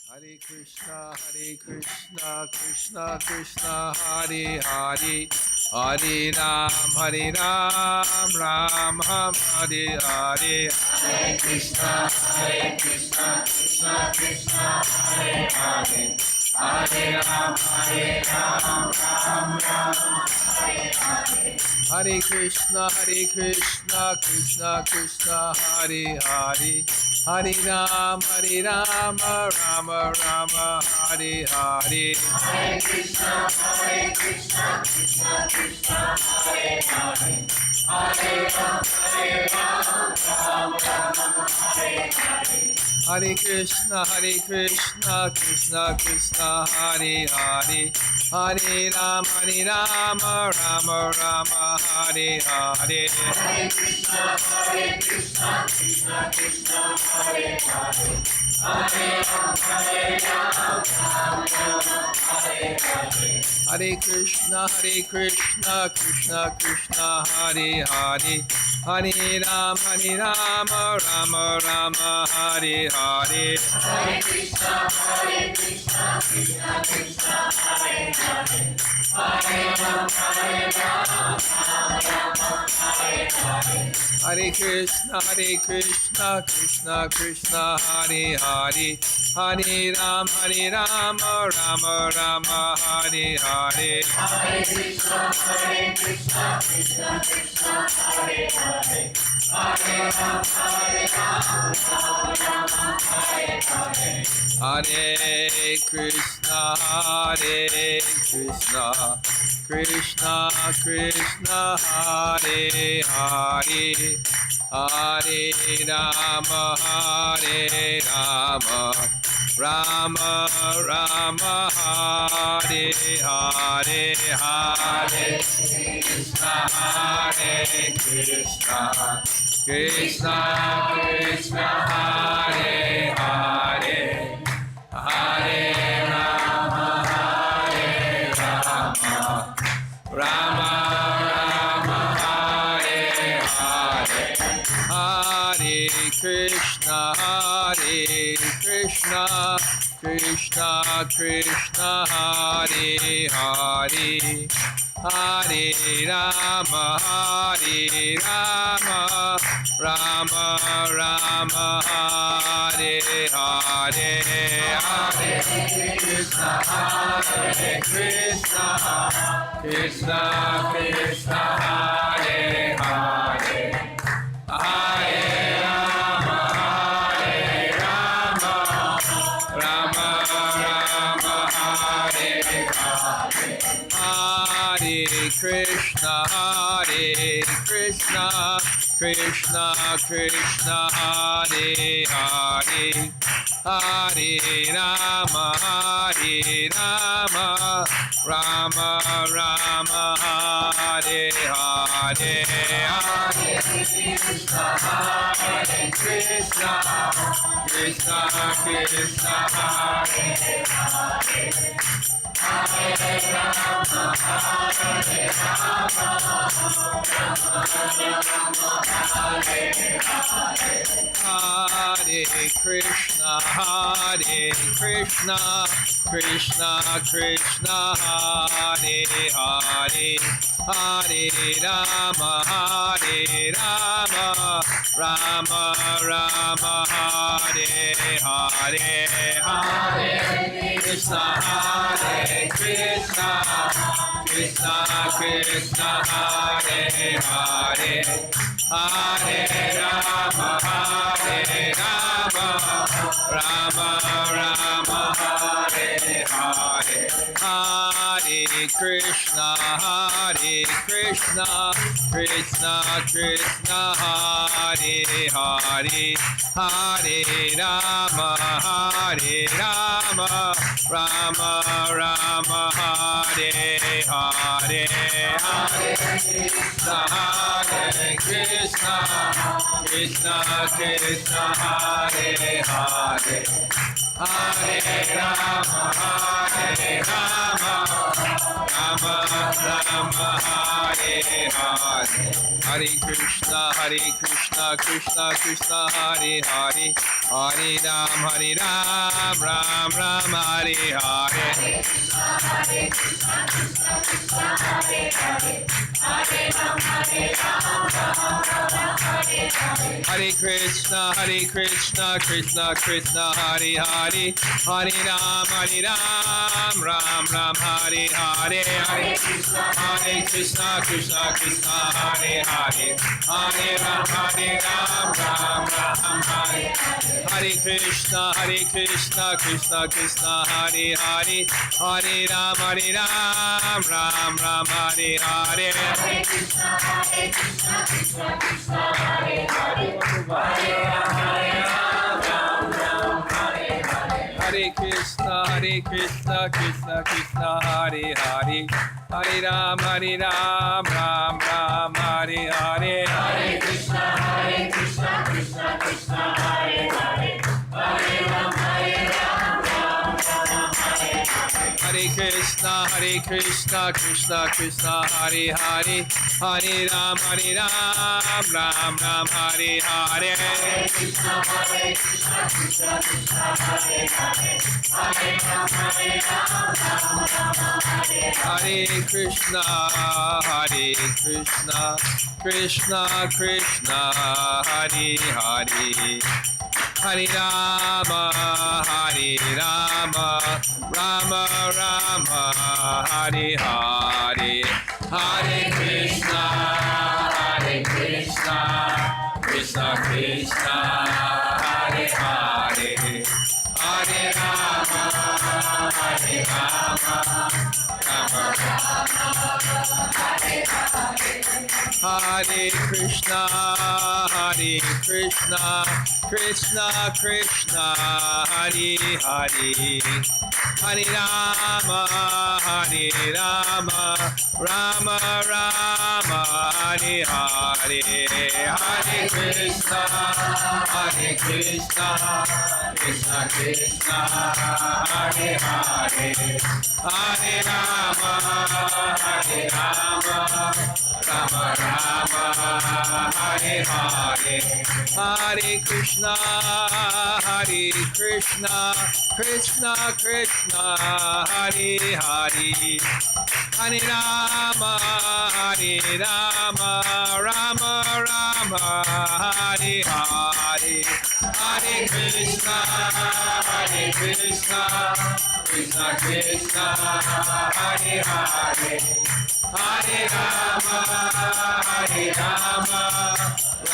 Hare Krishna, Krishna Krishna, Hare Hare, Hare Ram, Ram Ram, Hare Hare. Hare Krishna, Krishna Krishna, Hare Hare, Hare Ram, Ram Ram, Hare Hare. Hare Krishna, Krishna Krishna, Hare Hare, Hare Ram, Ram Ram, Hare Hare. Hare Krishna, Krishna Krishna, Hare Hare, Hare Ram, Ram Ram, Hare Hare. Hare Krishna, Krishna Krishna, Hare Hare, Hare Ram, Ram Ram, Hare Hare. Hare Krishna, Krishna Krishna, Hare Hare, Hare Ram, Ram Ram, Hare Hare. Hare Krishna, Krishna Krishna, Hare Hare, Hare Ram, Ram Ram, Hare Hare. Hare Krishna, Krishna Krishna, Hare Hare, Hare Ram, Ram Ram, Hare Hare. Hare Krishna, Krishna Krishna, Hare Hare, Hare Ram, Ram Ram, Hare Hare. Hare Krishna, Krishna Krishna, Hare Hare, Hare Ram, Ram Ram, Hare Hare. Hare Krishna, Krishna Krishna, Hare Hare, Hare Ram, Ram Ram, Hare Hare. Hare Krishna, Krishna Krishna, Hare Hare, Hare Rama, Rama Rama, Hare Hare. Hare Krishna, Krishna Krishna, Hare Hare, Hare Rama, Rama Rama, Hare Hare. Hare Krishna, Krishna Krishna, Hare Hare, Hare Rama, Rama Rama, Hare Hare. Hare Krishna, Krishna Krishna, Hare Hare, Hare Rama, Rama Rama, Hare Hare. Hare Krishna, Krishna Krishna, Hare Hare, Hare Rama, Hare Krishna, Krishna Krishna, Hare Hare, Hare Rama, Rama Rama, Hare Hare. Hare Krishna, Krishna Krishna, Hare Hare, Hare Rama, Rama Rama, Hare Hare. Hare Krishna, Krishna Krishna, Hare Hare, Hare Rama, Rama Rama, Hare Hare. Hare Krishna, Krishna Krishna, Hare Hare, Hare Rama, Rama Rama, Hare Hare. Hare Krishna, Krishna Krishna, Hare Hare. Hare Ram, Ram Ram, Hare Hare. Hare Krishna, Krishna Krishna, Hare Hare. Hare Ram, Ram Ram, Hare Hare. Hare Krishna, Krishna Krishna, Hare Hare. Hare Ram, Ram Ram, Hare Hare. Hare Krishna, Krishna Krishna, Hare Hare. Hare Ram, Ram Ram, Hare Hare. Hare Krishna, Krishna Krishna, Hare Hare. Hare Ram, Ram Ram, Hare Hare. Hare Krishna, Krishna Krishna, Hare Hare. Hare Ram, Ram Ram, Hare Hare. Hare Krishna, Krishna Krishna, Hare Hare. Hare Ram, Ram Ram, Hare Hare. Hare Krishna, Krishna Krishna, Hare Hare. Hare Ram, Ram Ram, Hare Hare. Hare Krishna, Krishna Krishna, Hare Hare. Hare Ram, Ram Ram, Hare Hare. Hare Krishna, Krishna Krishna, Hare Hare. Hare Rama, Rama Rama, Hare Hare. Hare Krishna, Krishna Krishna, Hare Hare. Hare Rama, Rama Rama, Hare Hare. Hare Krishna, Krishna Krishna, Hare Hare. Hare Rama, Rama Rama, Hare Hare. Hare Krishna, Krishna Krishna, Hare Hare. Hare Rama, Rama Rama, Hare Hare. Hare Krishna, Krishna Krishna, Hare Hare. Hare Rama, Rama Rama, Hare Hare. Hare Krishna, Krishna Krishna, Hare Hare. Hare Rama,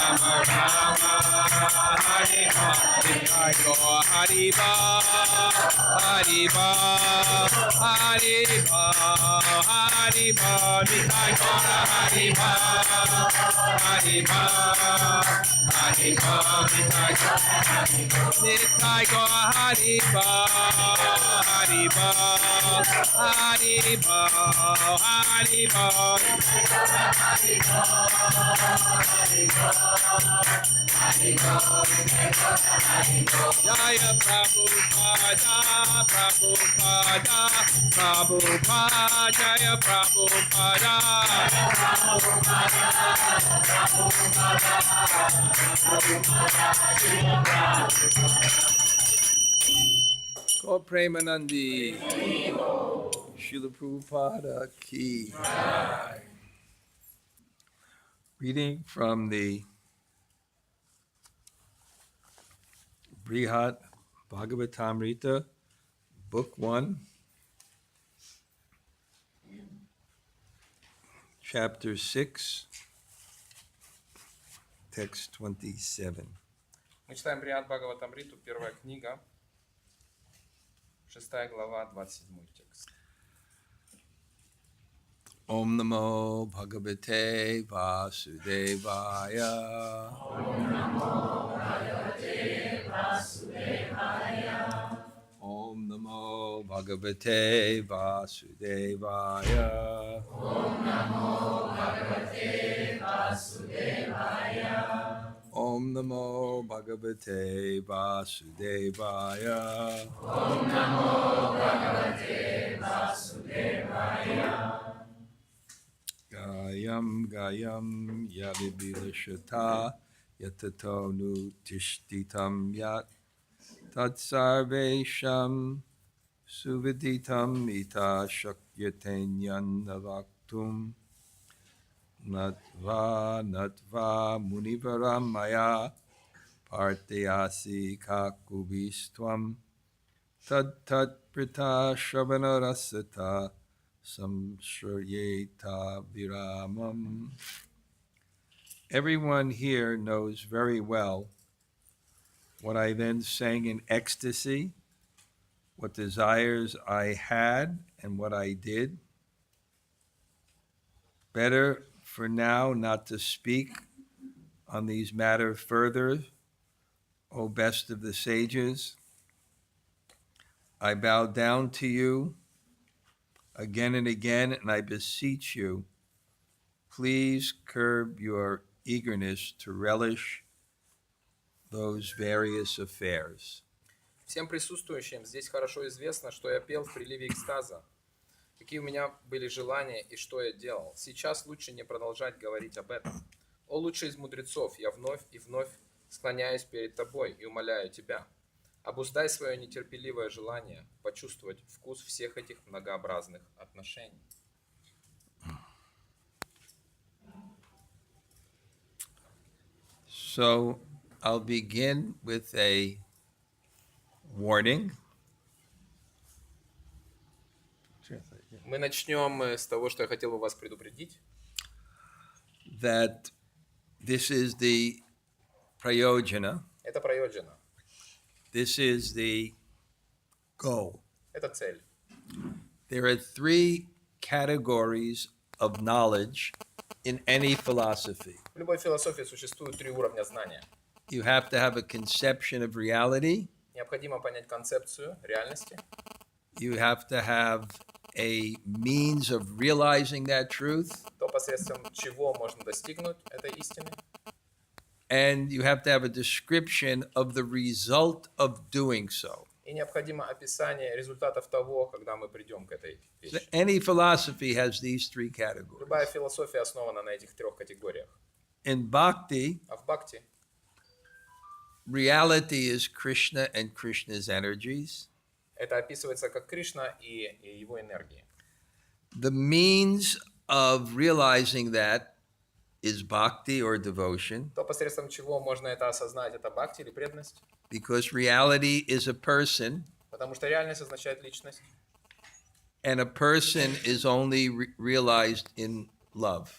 Rama Rama, Hare Hare. Hariba, Hariba, Hariba, Hariba, Nitai Gora Hariba, Hariba, Hariba, Nitai Gora Hariba, Nitai Gora Hariba, Hariba, Hariba, Hariba, Jaya Prabhupada, Prabhupada, Prabhupada, Jaya Prabhupada, Gaur Premanandi, Srila Prabhupada ki. Reading from the Brihad-Bhagavatamrita, Book 1, Chapter 6, Text 27. Мы читаем Брихад-Бхагаватамриту, первая книга, 6 глава, 27 текст. Om Namo Bhagavate Vasudevaya. Om Namo Bhagavate Vasudevaya. Om Namo Bhagavate Vasudevaya. Om Namo Bhagavate Vasudevaya. Om Namo Bhagavate Vasudevaya. Om Namo Bhagavate Vasudevaya. Yam Gayam Yadibilashata Yatato Nu Tishtitam Yat Tatsarvesham Suviditam Ita Shakyatenyan Navaktum Natva Munivaram Maya Partayasi Kakubistwam Tat Prita Shavana Rasata Samshrayeta Viramam. Everyone here knows very well what I then sang in ecstasy, what desires I had and what I did. Better for now not to speak on these matters further, O best of the sages. I bow down to you again and again, and I beseech you, please curb your eagerness to relish those various affairs. Всем присутствующим здесь хорошо известно, что я пел в приливе экстаза, какие у меня были желания и что я делал. Сейчас лучше не продолжать говорить об этом. О лучший из мудрецов, я вновь и вновь склоняюсь перед тобой и умоляю тебя. Обуздай свое нетерпеливое желание почувствовать вкус всех этих многообразных отношений. So I'll begin with a warning. Мы начнем с того, что я хотел бы вас предупредить. That this is the prayojana. Это прайоджана. This is the goal. Это цель. There are three categories of knowledge in any philosophy. В любой философии существует три уровня знания. You have to have a conception of reality. Необходимо понять концепцию реальности. You have to have a means of realizing that truth. То, посредством чего можно достигнуть этой истины. And you have to have a description of the result of doing so. И необходимо описание результатов того, когда мы придем к этой So вещи. any philosophy has these three categories. Любая философия основана на этих трех категориях. In bhakti, А в бхакти reality is Krishna and Krishna's energies. это описывается как Кришна и его энергии. The means of realizing that is bhakti or devotion, То, посредством чего можно это осознать, это бхакти или преданность. because reality is a person, Потому что реальность означает личность. and a person is only realized in love.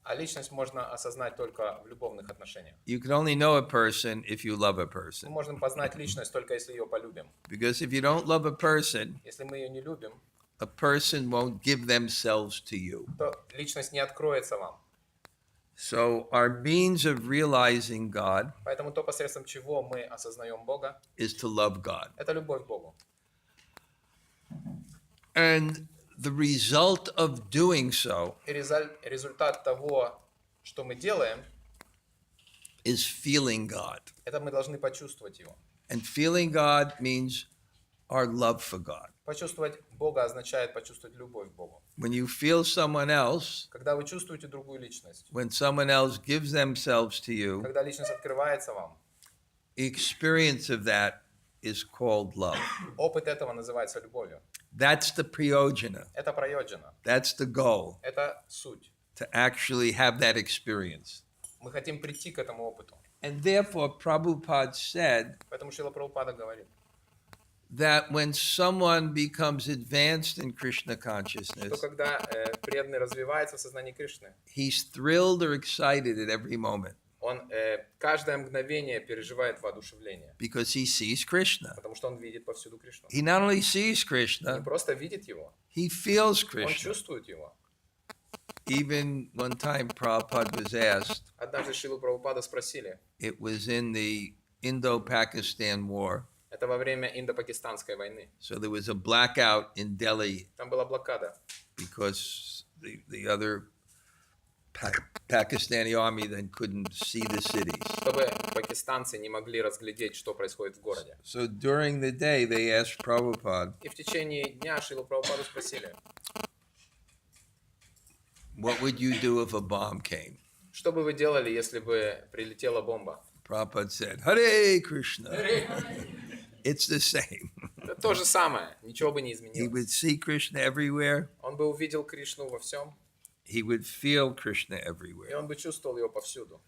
А личность можно осознать только в любовных отношениях. You can only know a person if you love a Мы person. можем познать личность только если ее полюбим. Because if you don't love a person, Если мы ее не любим, a person won't give themselves to you. то личность не откроется вам. So our means of realizing God Поэтому то, посредством чего мы осознаем Бога, is to love God. это любовь к Богу. And the result of doing so И результат того, что мы делаем, is feeling God. это мы должны почувствовать его. And feeling God means our love for God. Почувствовать Бога означает почувствовать любовь к Богу. When you feel someone else, Когда вы чувствуете другую личность, when someone else gives themselves to you, когда личность открывается вам, the experience of that is called love. опыт этого называется любовью. That's the priyojana. Это прайоджана. That's the goal, Это суть. to actually have that experience. Мы хотим прийти к этому опыту. And therefore, Prabhupada said Поэтому Шрила Прабхупада говорит, that when someone becomes advanced in Krishna что consciousness, когда преданный развивается в сознании Кришны, he's thrilled or excited at every moment он каждое мгновение переживает воодушевление, because he sees Krishna. потому что он видит повсюду Кришну. He not only sees Не Krishna, просто видит его, he feels он Krishna. чувствует его. Even one time Prabhupada was asked, Однажды Шрилу Прабхупада спросили, it was in the Indo-Pakistan war, это во время Индо-Пакистанской войны. so there was a blackout in Delhi Там была блокада, because the other Pakistani army then couldn't see the cities. чтобы пакистанцы не могли разглядеть, что происходит в городе. So during the day, they asked Prabhupada, И в течение дня Шрилу Прабхупаду спросили, What would you do if a bomb came? Что бы вы делали, если бы прилетела бомба? Prabhupada said, Hare Krishna. It's the same. Это то же самое, ничего бы не He изменилось. would see Krishna everywhere. Он бы увидел Кришну во всем, He would feel Krishna и everywhere. он бы чувствовал его повсюду.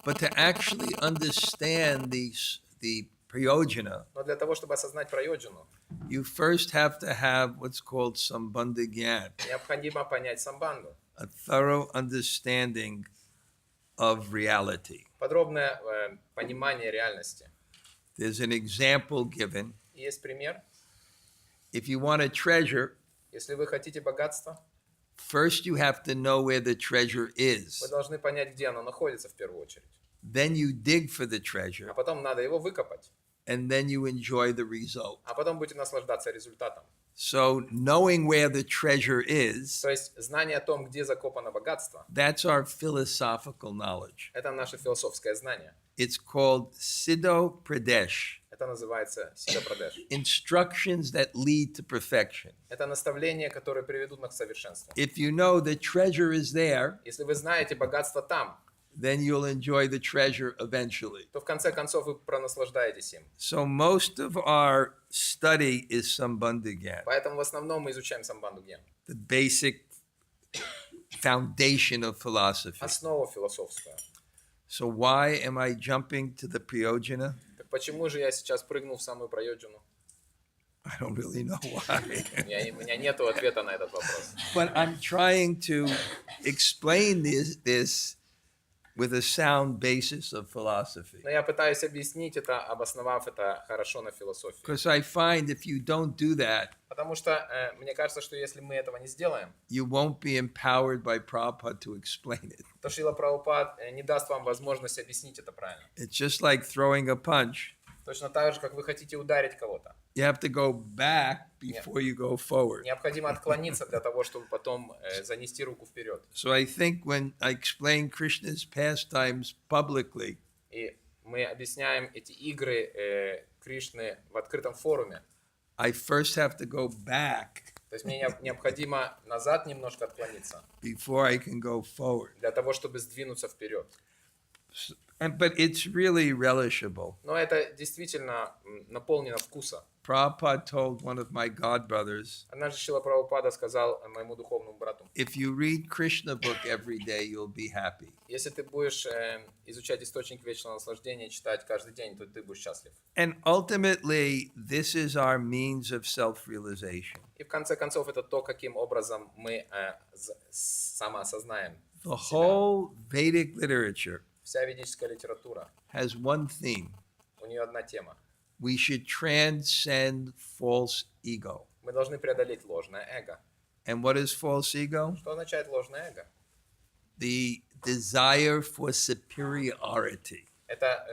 But to actually understand the prayojana, Но для того, чтобы осознать прайоджану, you first have to have what's called sambandha gyan, необходимо понять самбанду, a thorough understanding of reality. подробное понимание реальности. There's an example given. И есть пример. If you want a treasure, Если вы хотите богатства, first you have to know where the treasure вы is. должны понять, где оно находится в первую очередь. Then you dig for the А treasure, потом надо его выкопать. and then you enjoy the result. А потом будете наслаждаться результатом. So knowing where the treasure is, То есть знание о том, где закопано богатство, that's our philosophical knowledge. это наше философское знание. It's called Siddho Pradesh, Это называется сидапрадеш. instructions that lead to perfection. Это наставления, которые приведут нас к совершенству. If you know the treasure is there, Если вы знаете богатство там, then you'll enjoy the treasure eventually. то в конце концов вы пронаслаждаетесь им. So most of our study is Sambandha Gyan, Поэтому в основном мы изучаем самбанду ген. the basic foundation of philosophy. Основу философскую. So why am I jumping to the Priyojana? Так почему же я сейчас прыгнул в самую прайоджану? I don't really know why. У меня нет ответа на этот вопрос. But I'm trying to explain this with a sound basis of philosophy. Но я пытаюсь объяснить это, обосновав это хорошо на философии. Because I find if you don't do that, Потому что мне кажется, что если мы этого не сделаем, you won't be empowered by Prabhupada to explain it. то Шрила Прабхупад не даст вам возможность объяснить это правильно. It's just like throwing a punch. Точно так же, как вы хотите ударить кого-то. You have to go back before you go forward. Необходимо отклониться для того, чтобы потом занести руку вперед. So I think when I explain Krishna's pastimes publicly, И мы объясняем эти игры Кришны в открытом форуме. I first have to go back То есть мне необходимо назад немножко отклониться before I can go forward. для того, чтобы сдвинуться вперед. But it's really relishable. Но это действительно наполнено вкуса. Prabhupada told one of my godbrothers, Однажды Шрила Прабхупада сказал моему духовному брату: if you read Krishna book every day, you'll be happy. если ты будешь изучать источник вечного наслаждения, читать каждый день, то ты будешь счастлив. And ultimately, this is our means of self-realization. И в конце концов это то, каким образом мы самоосознаем The себя. whole Vedic literature Вся ведическая литература, has one theme. у нее одна тема. We should transcend false ego. Мы должны преодолеть ложное эго. And what is false ego? Что означает ложное эго? The desire for superiority. Это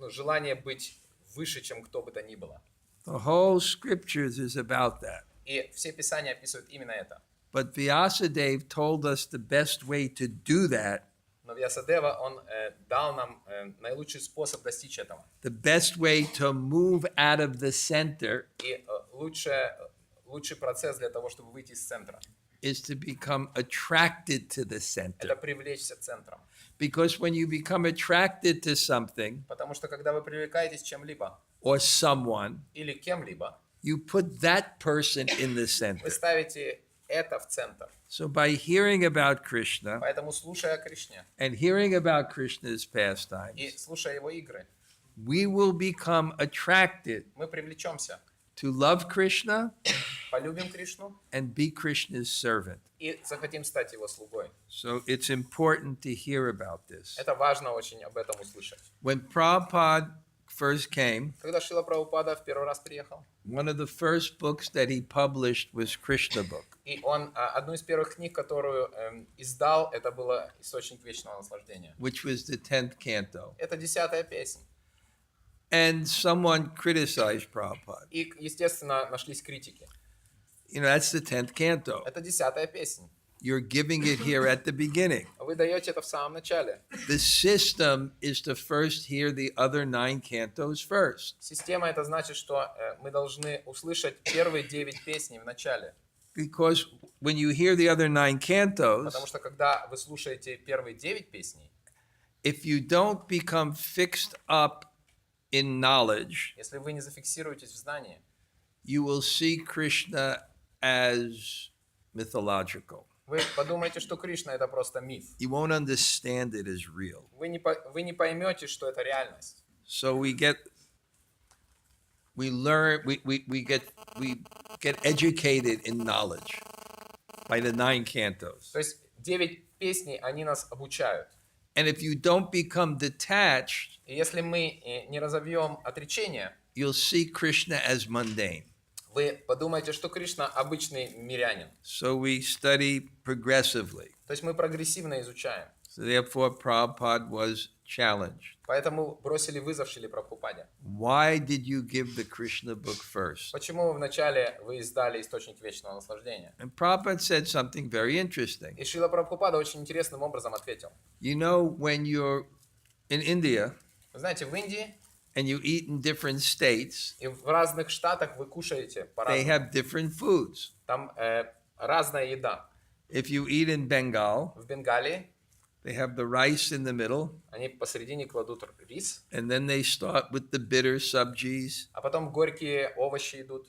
желание быть выше, чем кто бы то ни было. The whole scriptures is about that. И все писания описывают именно это. But Vyasadeva told us the best way to do that, Но Вьясадева, он дал нам наилучший способ достичь этого. the best way to move out of the center И лучший процесс для того, чтобы выйти из центра, is to become attracted to the это center. привлечься центром. Because when you become attracted to something Потому что когда вы привлекаетесь чем-либо or someone, или кем-либо, you put that person in the вы center. ставите это в центр. So by hearing about Krishna Поэтому, слушая о Кришне and hearing about Krishna's и pastimes, слушая его игры, we will become attracted мы привлечемся, to love Krishna полюбим Кришну and be Krishna's servant. и захотим стать его слугой. So it's important to hear about this. Это важно очень об этом услышать. When Prabhupada first came, Когда Шрила Прабхупада в первый раз приехал, one of the first books that he published was Krishna book. и он одну из первых книг, которую издал, это была «Источник вечного наслаждения». Which was the 10th canto. Это 10-я песня. And someone criticized Prabhupada. И, естественно, нашлись критики. You know, that's the 10th canto. Это 10-я песня. You're giving it here at the beginning. Вы даете это в самом начале. The system is to first hear the other 9 cantos first. Система — это значит, что мы должны услышать первые 9 песней в начале. Because when you hear the other 9 cantos, Потому что когда вы слушаете первые 9 песней, if you don't become fixed up in knowledge, если вы не зафиксируетесь в знании, you will see Krishna as mythological. вы подумаете, что Кришна это просто миф. You won't understand it as real. Вы не поймете, что это реальность. So we get educated in knowledge by the 9 cantos. То есть 9 песней, они нас обучают. And if you don't become detached, И если мы не разовьем отречение, you'll see Krishna as mundane. вы подумаете, что Кришна обычный мирянин. So we study progressively. То есть мы прогрессивно изучаем. So therefore Prabhupada was challenged. Поэтому бросили вызов Шриле Прабхупаде. Why did you give the Krishna book first? Почему вначале вы издали «Источник вечного наслаждения»? And Prabhupada said something very interesting. И Шрила Прабхупада очень интересным образом ответил. You know, when you're in India Вы знаете, в Индии and you eat in different states, и в разных штатах вы кушаете they по-разному. have different foods. Там разная еда. If you eat in Bengal, В Бенгалии they have the rice in the middle, они посередине кладут рис, and then they start with the bitter subjis, а потом горькие овощи идут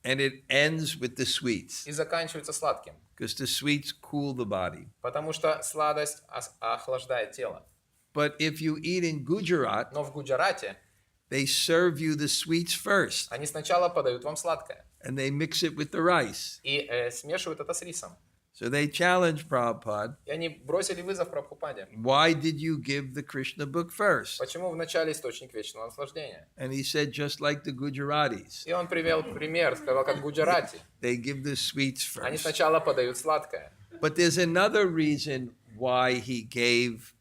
and it ends with the sweets, и заканчивается сладким. because the sweets cool the body. Потому что сладость охлаждает тело. But if you eat in Gujarat, Но в Гуджарате they serve you the sweets first, они сначала подают вам сладкое and they mix it with the rice. и смешивают это с рисом. So they challenged Prabhupada, И они бросили вызов Прабхупаде. why did you give the Krishna book first? Почему в начале источник вечного наслаждения? And he said, just like the Gujaratis, И он привел пример, сказал, как в Гуджарате. they give the sweets Они first. сначала подают сладкое. But there's another reason why he gave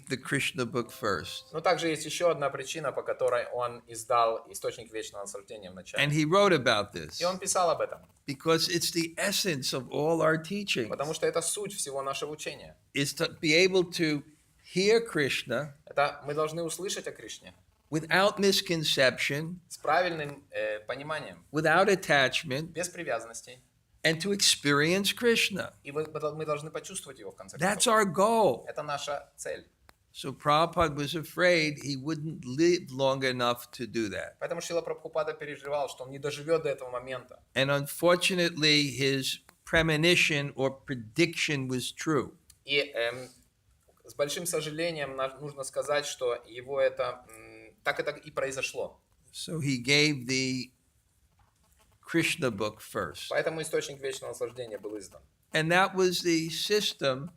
the Krishna book first. Но также есть еще одна причина, по которой он издал источник вечного наслаждения в начале. And he wrote about this И он писал об этом, because it's the essence of all our teaching, потому что это суть всего нашего учения. is to be able to hear Krishna Это мы должны услышать о Кришне without misconception, с правильным пониманием, without attachment, без привязанностей. and to experience Krishna. И мы должны почувствовать его в конце That's концов. our goal. Это наша цель. So Prabhupada was afraid he wouldn't live long enough to do that. Поэтому Шрила Прабхупада переживал, что он не доживет до этого момента. And unfortunately, his premonition or prediction was true. И с большим сожалением нужно сказать, что его это так и произошло. So he gave the Krishna book first. Поэтому источник вечного наслаждения был издан. And that was the system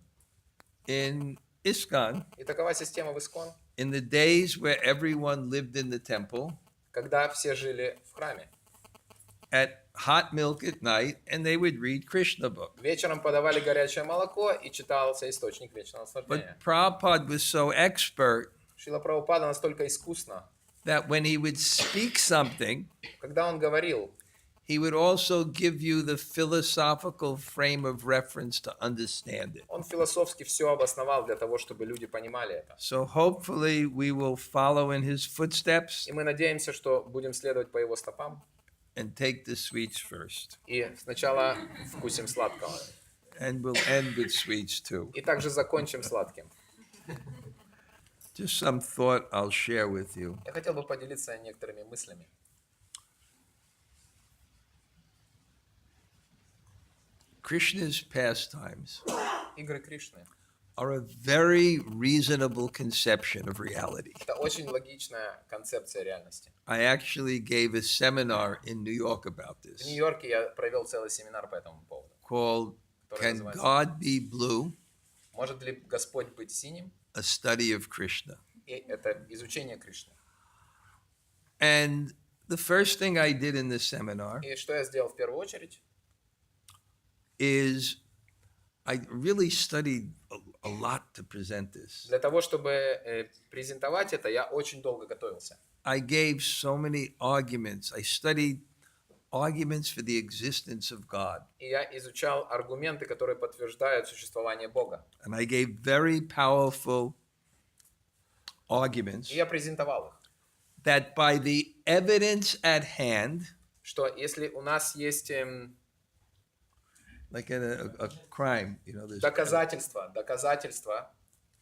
in ISKCON И такова система в Искон, in the days where everyone lived in the temple когда все жили в храме. at hot milk at night, and they would read Krishna book. Вечером подавали горячее молоко и читался источник вечного наслаждения. But Prabhupada was so expert Шрила Прабхупада настолько искусно, that when he would speak something, когда он говорил, he would also give you the philosophical frame of reference to understand it. он философски все обосновал для того, чтобы люди понимали это. So hopefully we will follow in his footsteps И мы надеемся, что будем следовать по его стопам and take the sweets first. и сначала вкусим сладкого. And we'll end with sweets too. И также закончим сладким. Just some thought I'll share with you. Я хотел бы поделиться некоторыми мыслями. Krishna's pastimes Игры Кришны are a very reasonable conception of reality. — это очень логичная концепция реальности. I actually gave a seminar in New York about В this Нью-Йорке я провел целый семинар по этому поводу. called Can God Be Blue? Может ли Господь быть синим? A Study of Krishna. И это изучение Кришны. And the first thing I did in this seminar И что я сделал в первую очередь? is I really studied a lot to present this. Для того, чтобы презентовать это, я очень долго готовился. I gave so many arguments. I studied arguments for the existence of God. И я изучал аргументы, которые подтверждают существование Бога. And I gave very powerful arguments И я презентовал их. that by the evidence at hand, что если у нас есть like in a crime, you know, there's доказательства,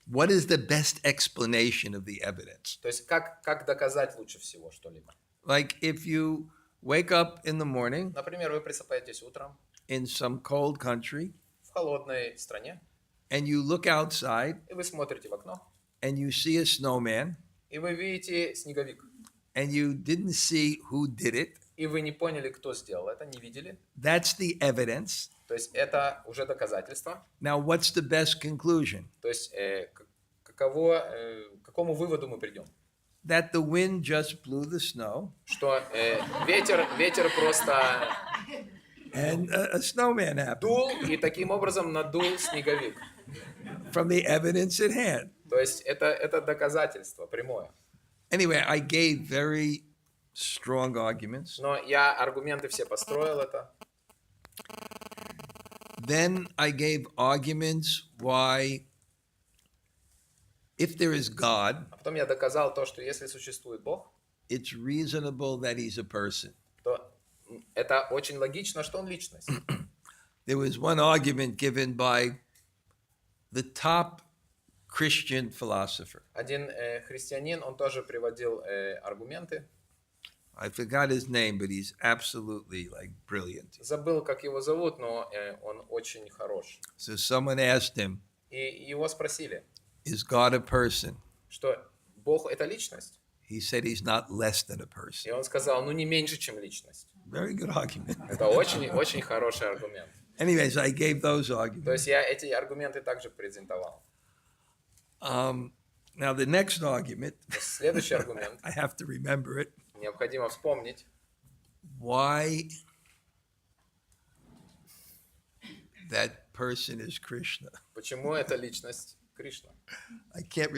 what is the best explanation of the evidence? то есть как доказать лучше всего что-либо? Like if you wake up in the morning Например, вы просыпаетесь утром in some cold country в холодной стране, and you look outside и вы смотрите в окно, and you see a snowman и вы видите снеговик, and you didn't see who did it, и вы не поняли, кто сделал это, не видели. that's the evidence. То есть это уже доказательство. Now, what's the best conclusion? То есть к какому выводу мы придем? That the wind just blew the snow Что ветер просто and a snowman happened дул, и таким образом надул снеговик. from the evidence at hand. То есть это доказательство прямое. Anyway, I gave very strong arguments. Но я аргументы все построил это. Then I gave arguments why, if there is God, А потом я доказал то, что если существует Бог, it's reasonable that he's a person. то это очень логично, что он личность. There was one argument given by the top Christian philosopher. Один христианин, он тоже приводил аргументы. I forgot his name, but he's absolutely like brilliant. Забыл, как его зовут, но он очень хорош. So someone asked him, И его спросили, is God a person? что Бог это личность? He said he's not less than a person. И он сказал, ну не меньше, чем личность. Very good argument. Это очень хороший аргумент. Anyways, I gave those То arguments. есть я эти аргументы также презентовал. Now the next argument, Следующий аргумент, I have to remember it. необходимо вспомнить, Why that person is Krishna. почему эта личность Кришна.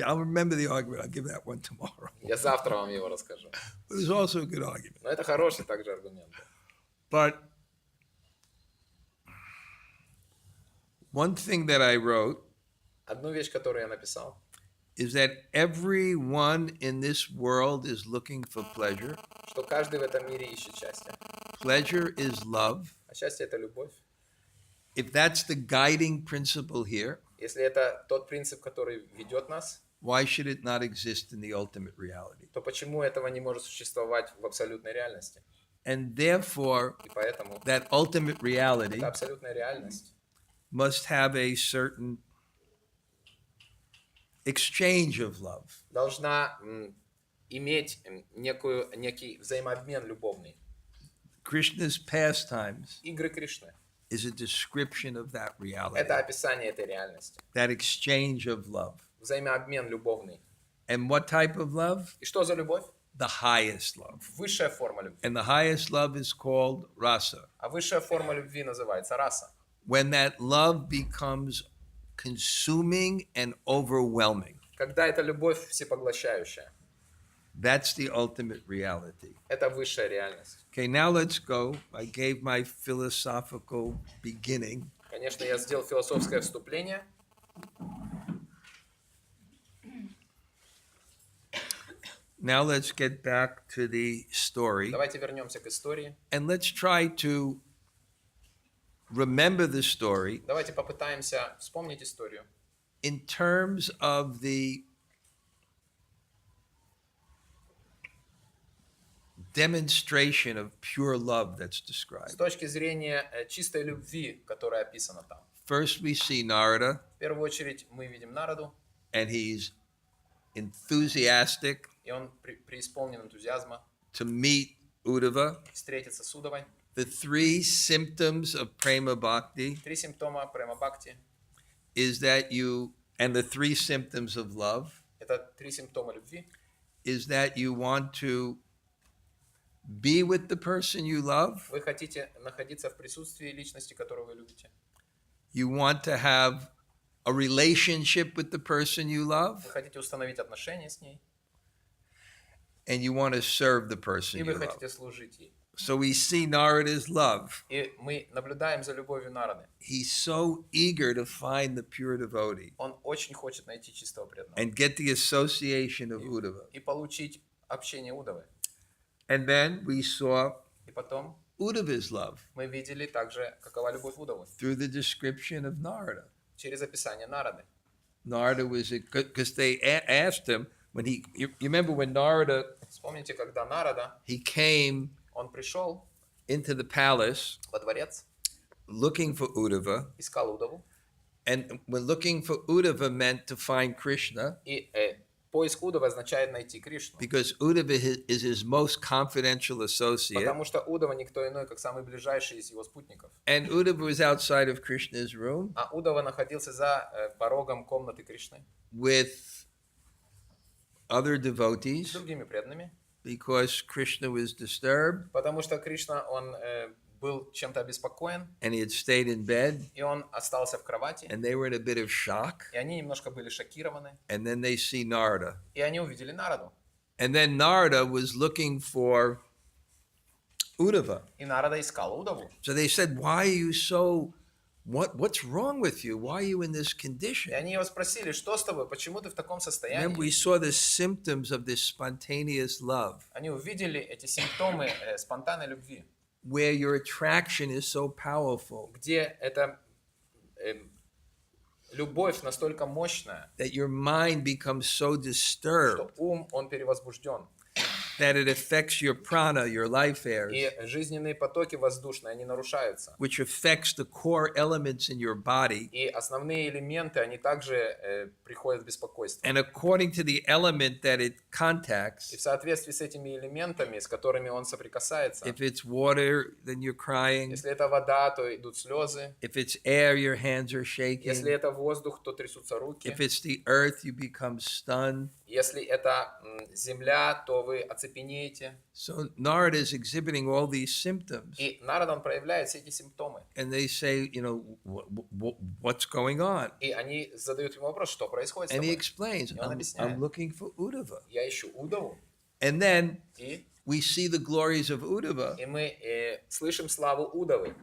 I'll remember the argument. I'll give that one tomorrow. Я завтра вам его расскажу. But it's also a good argument. Но это хороший также аргумент. But one thing that I wrote Одну вещь, которую я написал, is that everyone in this world is looking for pleasure. что каждый в этом мире ищет счастье. Pleasure is love. А счастье это любовь. If that's the guiding principle here, Если это тот принцип, который ведет нас, why should it not exist in the ultimate reality? то почему этого не может существовать в абсолютной реальности? And therefore, И поэтому that ultimate reality эта абсолютная реальность must have a certain exchange of love. должна иметь некий взаимообмен любовный. Krishna's pastimes Игры Кришны is a description of that reality, это описание этой реальности. that exchange of love. Взаимообмен любовный. And what type of love? И что за любовь? The highest love. Высшая форма любви. And the highest love is called rasa. А высшая форма любви называется раса. When that love becomes consuming and overwhelming, Когда эта любовь всепоглощающая. that's the ultimate reality. Это высшая реальность. Okay, now let's go. I gave my philosophical beginning. Конечно, я сделал философское вступление. Now let's get back to the story. Давайте вернемся к истории. And let's try to remember the story Давайте попытаемся вспомнить историю in terms of the demonstration of pure love that's с described. точки зрения чистой любви, которая описана там. First, we see Narada, В первую очередь мы видим Нараду, and he's enthusiastic и он преисполнен энтузиазма to meet Uddhava. встретиться с Удовой. The three symptoms of prema bhakti Три симптома према-бхакти. is that you, and the three symptoms of love Это три симптома любви. is that you want to be with the person you love, Вы хотите находиться в присутствии личности, которую вы любите. you want to have a relationship with the person you love, Вы хотите установить отношения с ней, and you want to serve the и person вы you love. хотите служить ей. So we see Narada's love. И мы наблюдаем за любовью Нарады. He's so eager to find the pure devotee Он очень хочет найти чистого преданного and get the association of Uddhava. и получить общение Удавы. And then we saw И потом Uddhava's love мы видели также, какова любовь Удавы through the description of Narada. через описание Нарады. Narada was, because they asked him, when you remember when Narada, Вспомните, когда Нарада, he came он пришел into the palace во дворец, looking for Uddhava, искал Удаву, and when looking for Uddhava meant to find Krishna, и поиск Удавы означает найти Кришну. because Uddhava is his most confidential associate, Потому что Удава никто иной, как самый ближайший из его спутников. and Uddhava was outside of Krishna's room А Удава находился за порогом комнаты Кришны with other с devotees, другими преданными, because Krishna was disturbed, потому что Кришна, он был чем-то обеспокоен, and he had stayed in bed, и он остался в кровати, and they were in a bit of shock, и они немножко были шокированы, and then they see Narada. и они увидели Нараду. And then Narada was looking for Uddhava. И Нарада искал Удаву. So they said, why are you so, what's wrong with you? Why are you in this И condition? они его спросили, что с тобой, почему ты в таком Remember, состоянии? we saw the symptoms of this spontaneous love, Они увидели эти симптомы спонтанной любви, where your attraction is so powerful где эта любовь настолько мощная, that your mind becomes so что disturbed ум, он перевозбужден. that it affects your prana, your life airs, И жизненные потоки воздушные, они нарушаются. which affects the core elements in your body. И основные элементы, они также приходят в беспокойство. And according to the element that it И contacts, в соответствии с этими элементами, с которыми он соприкасается, if it's water, then you're crying. если это вода, то идут слезы. If it's air, your hands are Если shaking. это воздух, то трясутся руки. If it's the earth, you become stunned. Если это земля, то вы оцепенеете. So Narada is exhibiting all these symptoms. И Нарада, он проявляет все эти симптомы. And they say, what's going on? И они задают ему вопрос, что происходит с And he тобой? explains, И он I'm объясняет. looking for Uddhava. Я ищу Удаву. And then И we see the glories of Uddhava мы слышим славу Удавы.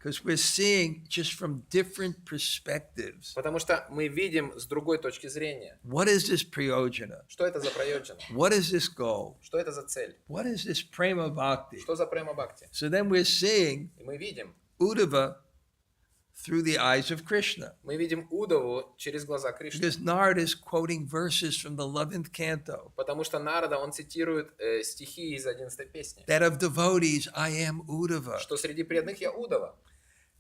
because we're seeing just from different perspectives. Потому что мы видим с другой точки зрения. What is this prayojana? Что это за прайоджана? What is this goal? Что это за цель? What is this prema bhakti? Что за према бхакти? So then we're seeing И мы видим Uddhava through the eyes of Krishna. Удаву через глаза Кришны. Because Narada is quoting verses from the 11th canto. Потому что Нарада, он цитирует стихи из 11-й песни. That of devotees, I am Uddhava. Что среди преданных я Удава.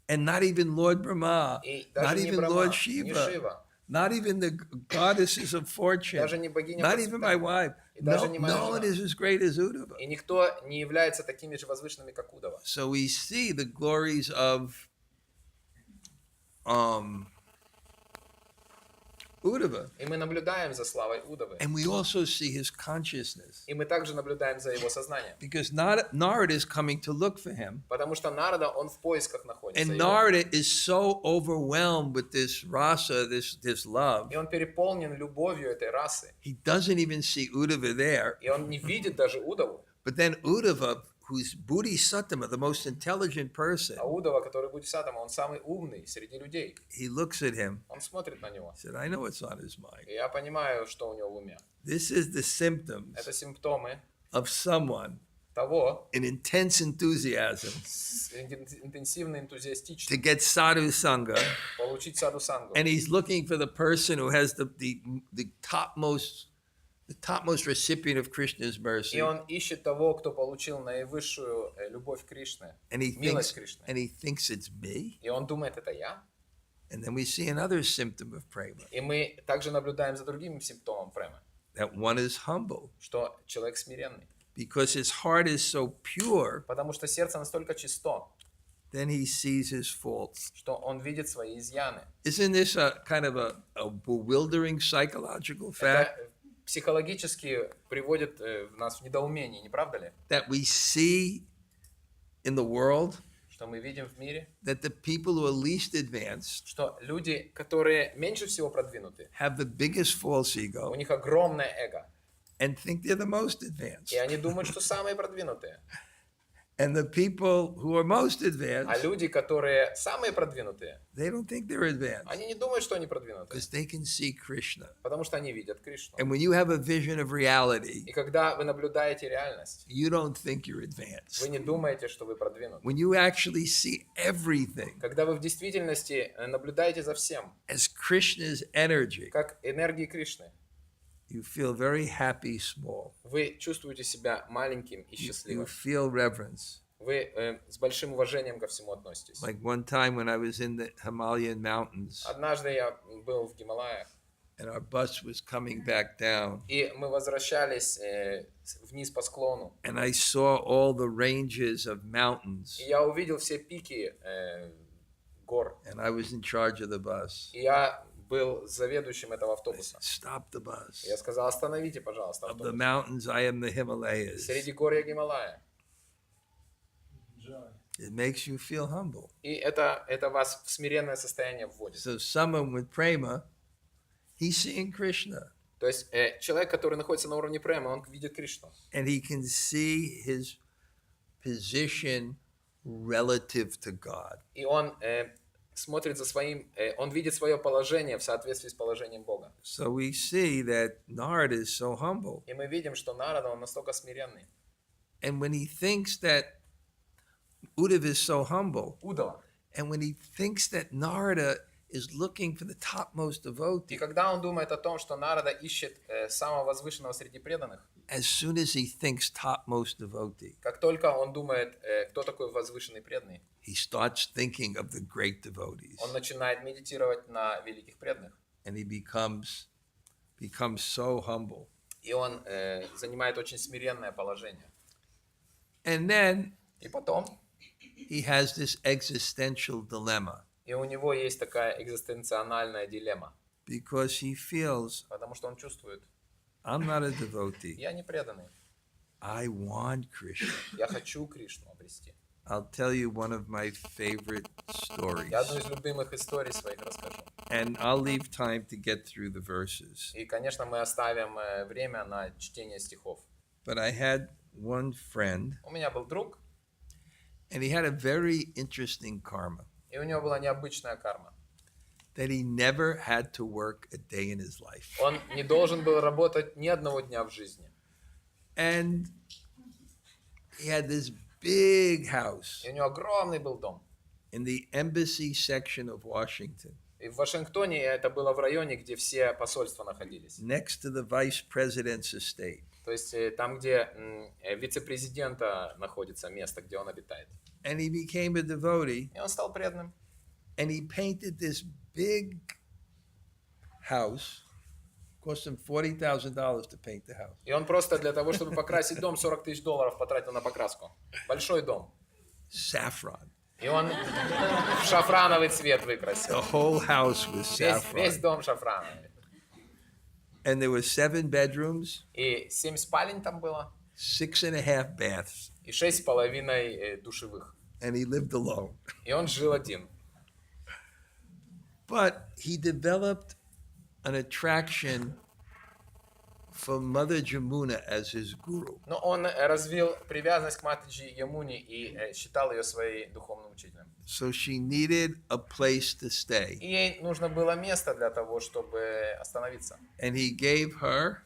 And not even Lord Brahma, И not даже не even Брахма, Lord не Shiva, Шива, not even the goddesses of fortune, даже не богиня not even my процветания. wife. И даже No, не моя no one жена. is as great as Uddhava. И никто не является такими же возвышенными, как Удава. So we see the glories of Uddhava. И мы наблюдаем за славой Удавы. And we also see his consciousness. И мы также наблюдаем за его сознанием. Because Narada is coming to look for him. Потому что Нарада, он в поисках находится. And его. Narada is so overwhelmed with this rasa, this love. И он переполнен любовью этой расы. He doesn't even see Uddhava there. И он не видит даже Удаву. But then Uddhava, who's Bodhisattva, the most intelligent person, А Удава, который Бодхисаттва, он самый умный среди людей. he looks at him, Он смотрит на него. said, I know what's on his mind. И я понимаю, что у него в уме. This is the symptoms Это симптомы of someone того, in intense enthusiasm интенсивно to энтузиастично get sadhu sangha. получить саду сангу. And he's looking for the person who has the topmost recipient of Krishna's И mercy. он ищет того, кто получил наивысшую любовь Кришны, And he милость Кришны. thinks it's me. И он думает, это я. And then we see another symptom of prema, И мы также наблюдаем за другим симптомом премы, that one is humble что человек смиренный. because his heart is so pure, Потому что сердце настолько чисто, then he sees his faults. что он видит свои изъяны. Isn't this a kind of a bewildering psychological fact? Это психологически приводит нас в недоумение, не правда ли? That we see in the world Что мы видим в мире, that the people who are least advanced что люди, которые меньше всего продвинуты, have the biggest false у ego них огромное эго. and think they're the most advanced. И они думают, что самые продвинутые. And the people who are most А advanced, люди, которые самые продвинутые, they don't think they're advanced они не думают, что они продвинутые, because they can see Krishna. потому что они видят Кришну. And when you have a vision of reality, И когда вы наблюдаете реальность, you don't think you're вы advanced. не думаете, что вы продвинуты. When you actually see everything Когда вы в действительности наблюдаете за всем, as Krishna's energy, как энергии Кришны, you feel very happy small. вы чувствуете себя маленьким и You счастливым. feel reverence. Вы с большим уважением ко всему относитесь. Like one time when I was in the Himalayan mountains Однажды я был в Гималаях, and our bus was coming back down, и мы возвращались вниз по склону, and I saw all the ranges of mountains, и я увидел все пики гор, and I was in charge of the bus. и я был заведующим этого автобуса. Stop the bus. Я сказал: остановите, пожалуйста, Of the автобус. mountains, I am the Himalayas. Среди гор я Гималая. It makes you feel humble. И это вас в смиренное состояние вводит. So someone with prema, he's seeing Krishna, То есть человек, который находится на уровне према, он видит Кришну. and he can see his position relative to God. И он смотрит за своим, он видит свое положение в соответствии с положением Бога. So we see that Narada is so humble. И мы видим, что Нарада, он настолько смиренный. And when he thinks that Uddhava is so humble, Удала. and when he thinks that Narada is looking for the topmost И devotee, когда он думает о том, что Нарада ищет самого возвышенного среди преданных, as soon as he thinks topmost devotee, как только он думает, кто такой возвышенный преданный, he starts thinking of the great devotees, он начинает медитировать на великих преданных. and he becomes so humble. И он занимает очень смиренное положение. And then И потом, he has this existential dilemma и у него есть такая экзистенциональная дилемма, because he feels, потому что он чувствует: I'm not a devotee. я не преданный, I want Krishna. я хочу Кришну обрести. I'll tell you one of my favorite stories. Я одну из любимых историй своих расскажу. And I'll leave time to get through the verses. И, конечно, мы оставим время на чтение стихов. But I had one friend, У меня был друг, and he had a very interesting karma и у него была необычная карма. that he never had to work a day in his life. Он не должен был работать ни одного дня в жизни. And he had this big house И у него огромный был дом. in the embassy section of Washington, И в Вашингтоне это было в районе, где все посольства находились. next to the vice president's estate. То есть там, где вице-президента находится место, где он обитает. And he became a devotee, И он стал преданным. and he painted this big house. Cost him $40,000 to paint the house. И он просто для того, чтобы покрасить дом, $40 тысяч потратил на покраску. Большой дом. Saffron. И он в шафрановый цвет выкрасил. The whole house was Весь saffron. дом шафрановый. And there were 7 bedrooms, И 7 спален там было, 6.5 baths, и 6,5 душевых. and he lived alone. И он жил один. But he developed an attraction for Mother Jamuna as his guru. Но он развил привязанность к Матаджи Ямуне и считал ее своей духовным учителем. So she needed a place to stay. И ей нужно было место для того, чтобы остановиться. And he gave her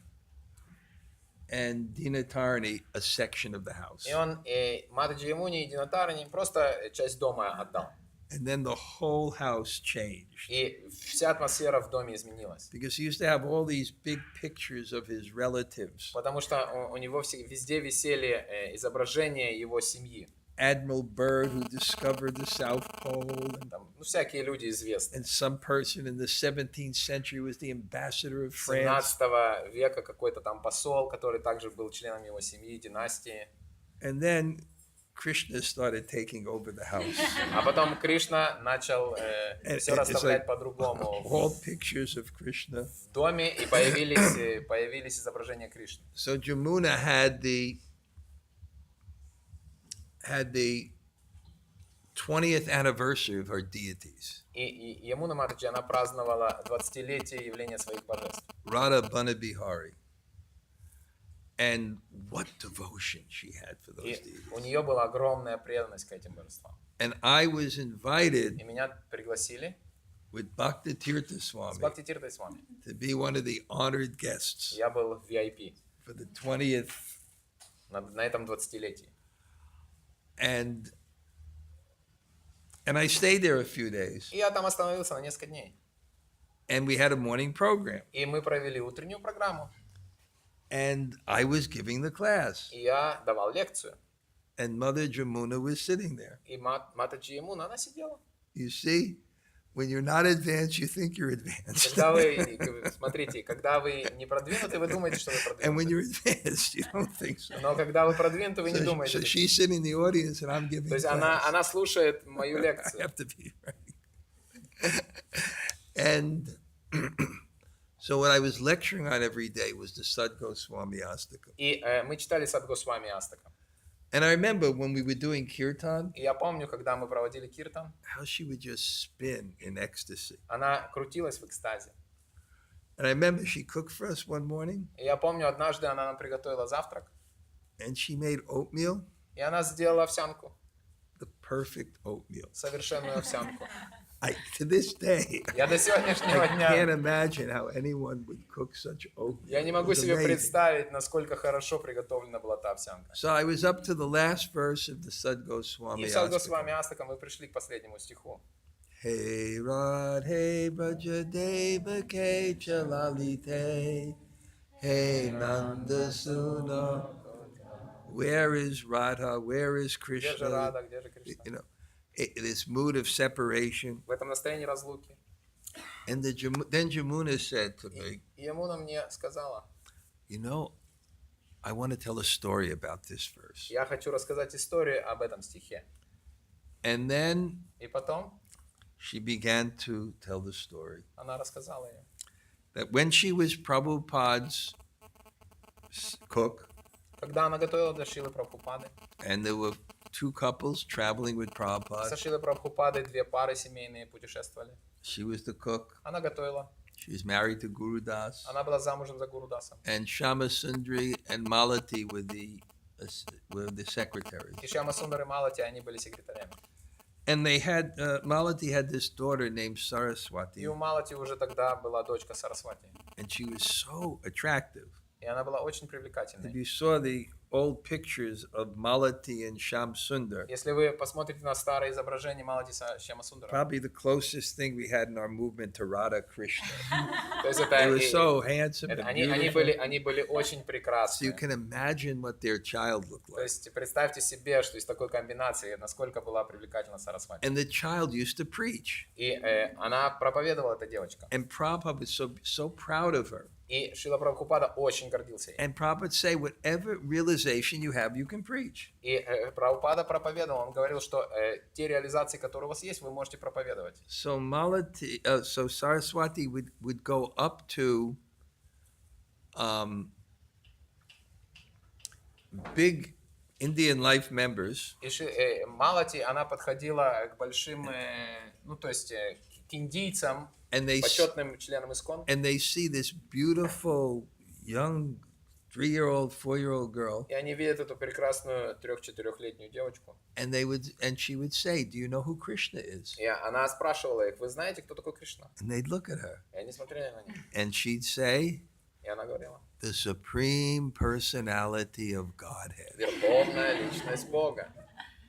and Dinatarni a section of the house. И он Матаджи Ямуне и Динатарани просто часть дома отдал. And then the whole house changed. И вся атмосфера в доме изменилась. Because he used to have all these big pictures of his relatives. Потому что у него везде висели изображения его семьи. Admiral Byrd, who discovered the South Pole. And Там, всякие люди известные. And some person in the 17th century was the ambassador of France. 17 века какой-то там посол, который также был членом его семьи, династии. And then Krishna started taking over the house. А потом Кришна начал все расставлять like по-другому all pictures of Krishna. в доме, и появились изображения Кришны. So Jamuna had the 20th anniversary of her deities. И Ямуна Матаджи, она праздновала 20-летие явления своих божеств. Radha Bunabihari. And what devotion she had for those И у deities. нее была огромная преданность к этим божествам. And I was invited И меня пригласили with Bhakti Tirtha с Swami Бхакти-Тиртой Свами. to be one of the honored guests Я был в VIP for the 20th. на этом 20-летии. And I stayed there a few days. И я там остановился на несколько дней. And we had a morning program. И мы провели утреннюю программу. And I was giving the class. И я давал лекцию. And Mother Jamuna was sitting there. И Матаджи Ямуна, она сидела. You see, when you're not advanced, you think you're advanced. Когда вы, смотрите, когда вы не продвинуты, вы думаете, что вы And when продвинуты. you're advanced, you don't think so. Но когда вы продвинуты, вы не So думаете. she's sitting in the audience and I'm giving То есть class. она слушает мою I лекцию. have to be right. And so what I was lecturing on every day was the Sadguru Swami Astakam. И мы читали Садгу Свами Астака. And I remember when we were doing kirtan, И я помню, когда мы проводили киртан, how she would just spin in ecstasy. она крутилась в экстазе. And I remember she cooked for us one morning И я помню, однажды она нам приготовила завтрак, and she made oatmeal, и она сделала овсянку, the perfect oatmeal. совершенную овсянку. To this day, Я до сегодняшнего I can't дня, imagine how anyone would cook such oatmeal. я не могу It was себе amazing. представить, насколько хорошо приготовлена была та овсянка. So I was up to the last verse of the Sadguru И Swami в Садгу Astakam. Свами Астака мы пришли к последнему стиху. Hey Radhe Braja Deva Ke Chalalite. Hey Nanda Suna. Where is Radha? Where is Где же Krishna? Рада, где же Кришна? You know, this mood of separation. В этом настроении разлуки. And then Jamuna said to me, И Ямуна мне сказала, you know, I want to tell a story about this verse. я хочу рассказать историю об этом стихе. And then И потом she began to tell the story она рассказала ей, that when she was Prabhupada's cook, когда она готовила для Шилы Прабхупады, and there were two couples traveling with со Prabhupada. Шилой Прабхупадой две пары семейные путешествовали. She was the cook. Она готовила. She was married to Guru Das. Она была замужем за Гуру Дасом. And Shama Sundari and Malati were the secretaries. И Шьяма Сундар и Малати, они были секретарями. And they had, Malati had this daughter named И Saraswati. у Малати уже тогда была дочка Сарасвати. And she was so attractive. И она была очень If привлекательной. you saw the old pictures of Malati and Sham Sundar, Если вы посмотрите на старые изображения Малати с Шьяма Сундара, probably the closest thing we had in our movement to Radha Krishna. то есть They were so handsome это and они beautiful. были очень So прекрасны. you can imagine what their child looked То like. есть представьте себе, что из такой комбинации, насколько была привлекательна Сарасвати. And the child used to preach. И она проповедовала, эта девочка. And Prabhupada was so proud of her. И Шрила Прабхупада очень гордился ей. And Prabhupada would say, whatever realization you have, you can preach. И Прабхупада проповедовал, он говорил, что те реализации, которые у вас есть, вы можете проповедовать. So so Saraswati would go up to big Indian life members И Малати, она подходила к большим, ну то есть к индийцам, and they почетным членам ИСККОН, see this beautiful young 3-year-old, 4-year-old girl, и они видят эту прекрасную 3-4-летнюю девочку. and she would say, "Do you know who Krishna is?" И она спрашивала их, вы знаете, кто такой Кришна? And they'd look at her, И они смотрели на нее. and she'd say, И она говорила, "The supreme personality of Godhead." верховная личность Бога.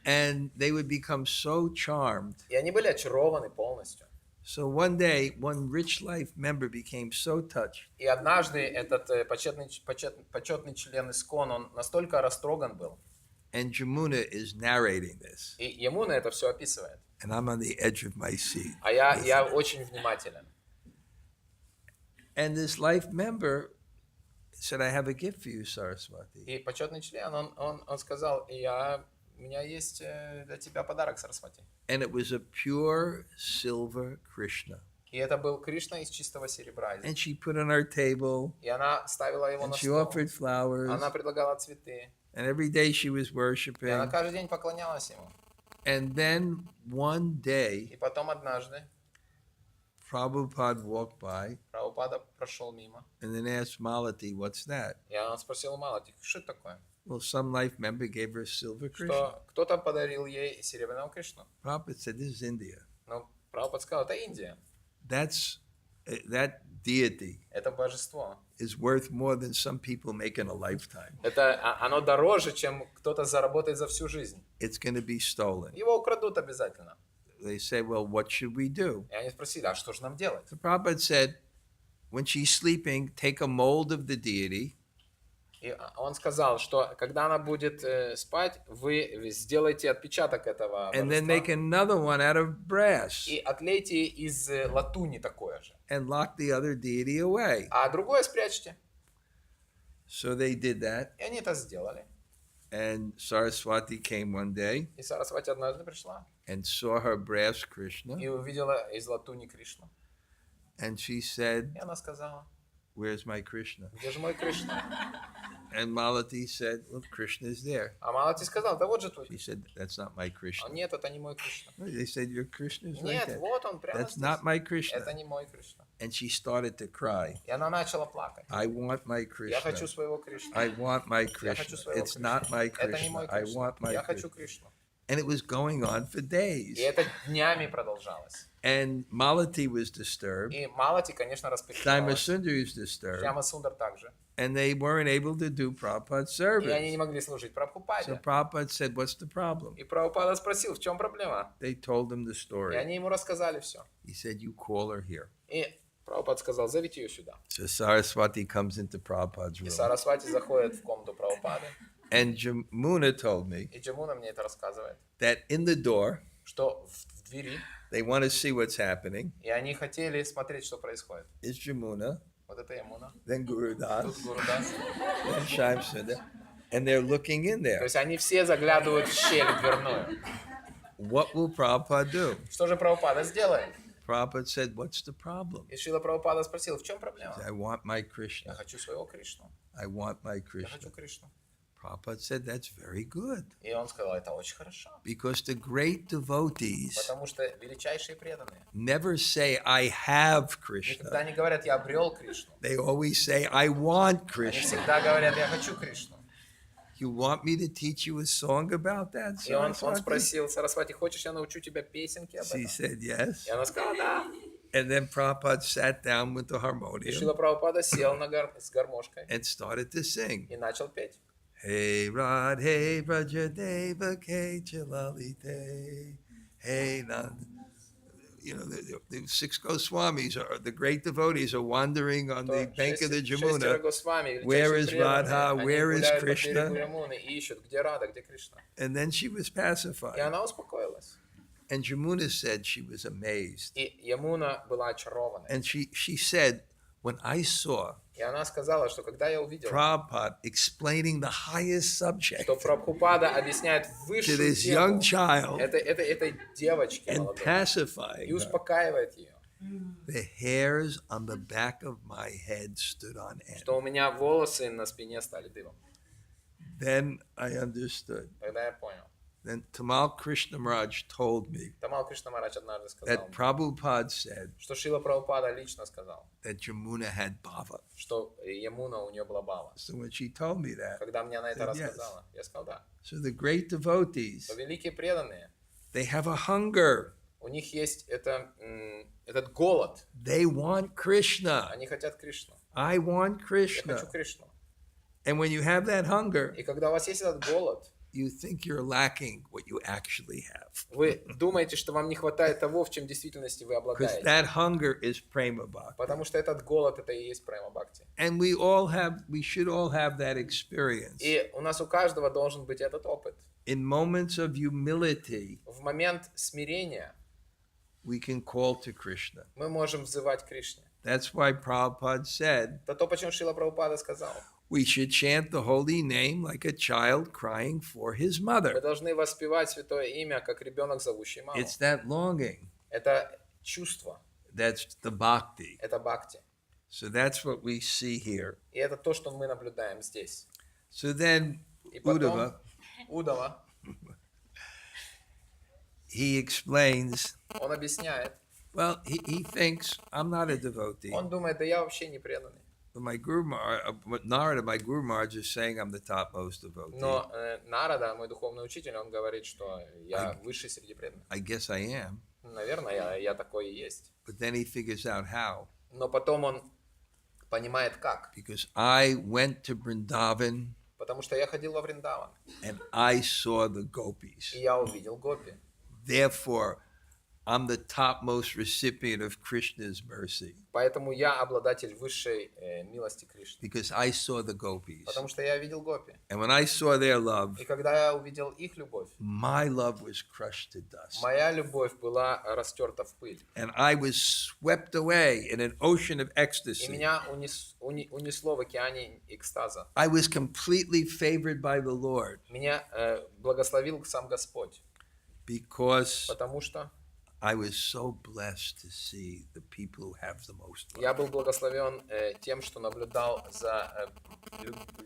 And they would become so charmed. И они были очарованы полностью. So one day, one rich life member became so touched. И однажды этот почетный член ИСККОН, он настолько растроган был. And Jamuna is narrating this. И Ямуна это все описывает. And I'm on the edge of my seat. А я очень внимателен. And this life member said, "I have a gift for you, Saraswati." И почетный член, он сказал, у меня есть для тебя подарок, Сарасвати. And it was a pure silver Krishna. И это был Кришна из чистого серебра. And she put on our table, И она ставила его and на she стол. offered flowers, Она предлагала цветы. and every day she was И она worshiping. каждый день поклонялась ему. And then one day, И потом однажды Prabhupada walked by Прабхупада прошел мимо. and then asked Malati, what's that? И он спросил у Малати, что это такое? Well, some life member gave her a silver Krishna. Что кто-то подарил ей серебряного Кришну. Prabhupada said, this is India. Но Прабхупада сказал, это Индия. That deity Это божество. is worth more than some people make in a lifetime. Оно дороже, чем кто-то заработает за всю жизнь. It's going to be stolen. Его украдут обязательно. They say, well, what should we do? И они спросили, а что же нам делать? So Prabhupada said, when she's sleeping, take a mold of the deity И он сказал, что когда она будет спать, вы сделаете отпечаток этого and then make божества another one out of brass и отлейте из латуни такое же. and lock the other deity away. А другое спрячьте. So they did that. И они это сделали. And Saraswati came one day И Сарасвати однажды пришла and saw her brass Krishna. и увидела из латуни Кришну. And she said, И она сказала, where's my Krishna? где же мой Кришна? And Malati said, well, Krishna is there. А Малати сказал, да вот же твой. She said, that's not my А Krishna. нет, это не мой Кришна. They said, your Krishna is right Нет, there. вот он прямо That's здесь. not my Это Krishna. не мой Кришна. And she started to cry. И она начала плакать. I want my Я хочу Krishna. своего Кришну. I want my Я Krishna. хочу своего It's not my Кришну. Это не мой Krishna. I Кришна. want my Я хочу Krishna. Кришну. And it was going on for days. И это днями продолжалось. And Malati was disturbed. И Малати, конечно, распекалась. Sundar was disturbed. Шьяма Сундар также. And they weren't able to do Prabhupada's И они не service. могли служить So Прабхупаде. Prabhupada said, what's the problem? И Прабхупада спросил, в чем проблема? They told him the И story. они ему рассказали все. He said, you call her here. И Прабхупад сказал, зовите ее сюда. So Saraswati comes into Prabhupada's И room. Сарасвати заходит в комнату Прабхупады. And Jamuna told me И Джамуна мне это рассказывает, that in the door, что в двери, they want to see what's happening. и они хотели смотреть, что происходит. Is Jamuna, Вот это Ямуна. then Guru Das, Тут Гурудас. then Shyam Sundar, and they're looking in То there. есть они все заглядывают в щель дверную. What will Prabhupada do? Что же Прабхупада сделает? Prabhupada said, what's the problem? И Шрила Прабхупада спросил, в чем He проблема? said, I want my Я Krishna. хочу своего Кришну. I want my Я Krishna. хочу Кришну. Prabhupada said, that's very good. И он сказал, это очень хорошо. Because the great devotees Потому что величайшие преданные never say, I have никогда Krishna. не говорят, я обрел Кришну. They always say, I want Они Krishna. всегда говорят, я хочу Кришну. You want me to teach you a song about that? И он Saraswati? спросил, Сарасвати, хочешь, я научу тебя песенки об She этом? said yes. И она сказала, да. And then Prabhupada sat down with the И harmonium Шрила Прабхупада сел с гармошкой and started to sing. и начал петь. Hey Radhe Vrajadeva Ke Chalalite. Hey Nand. You know, the six Goswamis, are the great devotees, are wandering on the bank of the Шестеро Jamuna. Госвами, Where is величайшие преданные, Radha? они Where is гуляют по Krishna? берегу Ямуны и ищут, где Рада, где Кришна. And then she was И pacified. она успокоилась. And Jamuna said she was amazed. И Ямуна была очарована. And she said, when I saw И она сказала, что когда я увидела, Prabhupada explaining the highest subject что Прабхупада объясняет to высшую this young тему child этой девочки and молодой pacifying и her, успокаивает ее, the hairs on the back of my head stood on end. что у меня волосы на спине стали дыбом. Then I understood. Тогда я понял. Then Tamal Krishna Maharaj told me Тамал Кришна Махарадж однажды сказал, that Prabhupada said что Шрила Прабхупада лично сказал, that Jamuna had bhava. что Ямуна у нее была бава. So when she told me that, Когда мне она это Said yes. рассказала, я сказал, да. so the great devotees, Что великие преданные, they have a hunger. у них есть этот голод. They want Krishna. Они хотят Кришну. I want Я Krishna. хочу Кришну. And when you have that hunger, И когда у вас есть этот голод, you think you're lacking what you actually have. вы думаете, что вам не хватает того, в чем в действительности вы Because обладаете. that hunger is prema bhakti. Потому что этот голод, это и есть према бхакти. And we should all have that experience. И у нас у каждого должен быть этот опыт. In moments of humility, В момент смирения we can call to Krishna. мы можем взывать к Кришне. That's why Prabhupada said, Это то, почему Шрила Прабхупада сказал. we should chant the holy name like a child crying for his Мы mother. должны воспевать святое имя, как ребенок, зовущий маму. It's that longing. Это чувство, That's the bhakti. это бхакти. So that's what we see here. И это то, что мы наблюдаем здесь. So then, И потом Uddhava, Удава, he explains он объясняет, Well, he thinks I'm not a devotee. Он думает, да я вообще не преданный. But my Guru Narada, my Guru Maharaj, is saying I'm the topmost devotee. Но Нарада, мой духовный учитель, он говорит, что я высший среди преданных. I guess I am. Наверное, я такой и есть. But then he figures out how. Но потом он понимает как. Because I went to Vrindavan Потому что я ходил во Вриндаван, and I saw the gopis. и я увидел гопи. Therefore, I'm the topmost recipient of Krishna's mercy. Поэтому я обладатель высшей милости Кришны. Because I saw the gopis. Потому что я видел гопи. And when I saw their love, И когда я увидел их любовь, my love was crushed to dust. моя любовь была растерта в пыль. And I was swept away in an ocean of И ecstasy. меня унесло в океане экстаза. I was completely favored by the Lord. Меня благословил сам Господь. Because Потому что I was so blessed to see the people who have the most я love. был благословен тем, что наблюдал за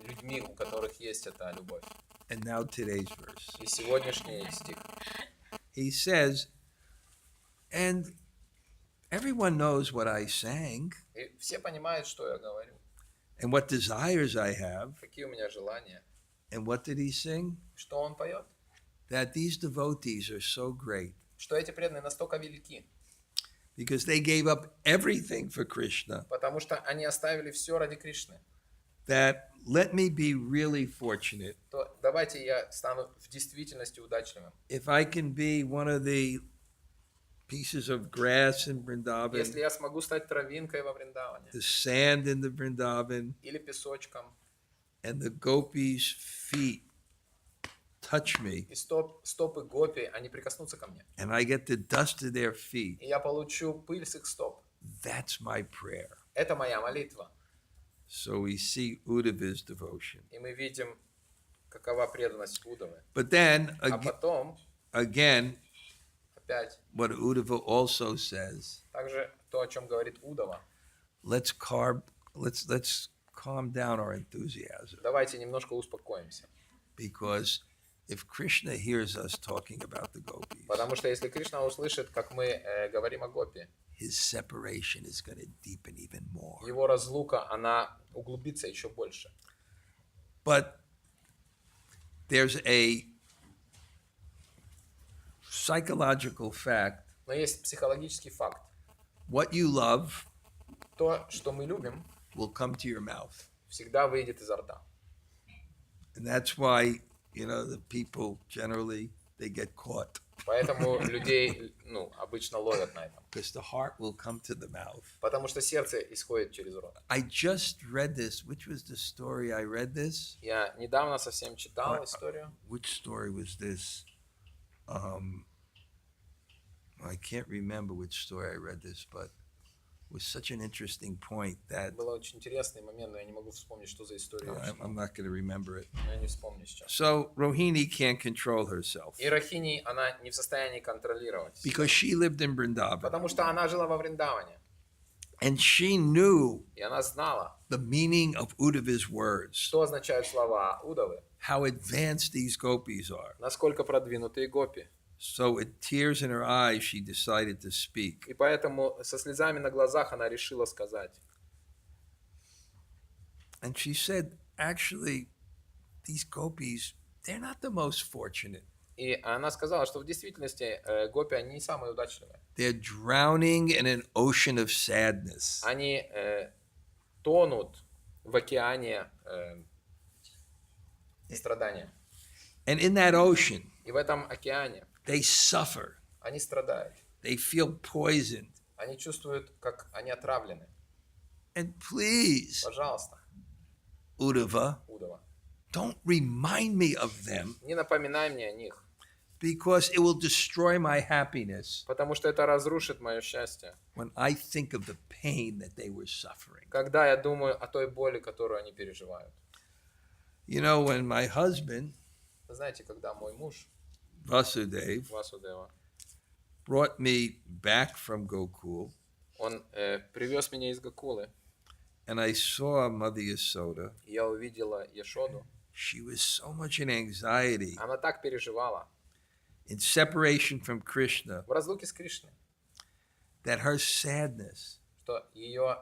людьми, у которых есть эта любовь. And now today's verse. И сегодняшний стих. He says, and everyone knows what I sang И все понимают, что я говорю, and what desires I have. какие у меня желания. And what did he sing? Что он поет? That these devotees are so great Что эти преданные настолько велики, because they gave up everything for Krishna. потому что они оставили все ради Кришны. That let me be really fortunate То давайте я стану в действительности удачливым. if I can be one of the pieces of grass in Vrindavan, Если я смогу стать травинкой во Вриндаване, the sand in the Vrindavan, или песочком, and the gopis' feet touch me, и стопы гопи, они прикоснутся ко мне. and I get the dust of their feet, И я получу пыль с их стоп. that's my prayer. Это моя молитва. So we see Uddhava's devotion. И мы видим, какова преданность Удавы. But then, А потом, again, опять, what Uddhava also says, также то, о чем говорит Удава. let's calm down our enthusiasm. Давайте немножко успокоимся. Because if Krishna hears us talking about the gopis, Потому что если Кришна услышит, как мы говорим о гопи, his separation is going to deepen even more. его разлука, она углубится еще больше. But there's a psychological fact. Но есть психологический факт. What you love То, что мы любим, will come to your mouth. всегда выйдет изо рта. And that's why, the people generally, they get caught. Поэтому людей, обычно ловят на этом. Because the heart will come to the mouth. Потому что сердце исходит через рот. I just read this. Which was the story I read this? Я недавно совсем читал историю. Which story was this? I can't remember which story I read this, but it was such an interesting point that Был очень интересный момент, но я не могу вспомнить, что за история. I'm not going to remember it. Но я не вспомню сейчас. So Rohini can't control herself И Рахини, она не в состоянии контролировать. because she lived in Vrindavan Потому что она жила во Вриндаване. and she knew И она знала, the meaning of Uddhava's words, что означают слова Удавы. how advanced these gopis are. Насколько продвинутые гопи. So with tears in her eyes, she decided to speak. И поэтому со слезами на глазах она решила сказать. And she said, actually, these gopis, they're not the most fortunate. И она сказала, что в действительности гопи, они не самые удачливые. They're drowning in an ocean of sadness. Они тонут в океане страдания. And in that ocean, И в этом океане they suffer. они страдают. They feel poisoned. Они чувствуют, как они отравлены. And please, Пожалуйста, Uddhava, Удава, don't remind me of them не напоминай мне о них, because it will destroy my happiness потому что это разрушит мое счастье. when I think of the pain that they were suffering. Когда я думаю о той боли, которую они переживают. When my husband, Вы знаете, когда мой муж, Vasudeva, Васудева, brought me back from Gokul, он привез меня из Гокулы, and I saw Mother Yasoda, и я увидела Яшоду. she was so much in anxiety, Она так переживала in separation from Krishna, в разлуке с Кришной, that her sadness, что ее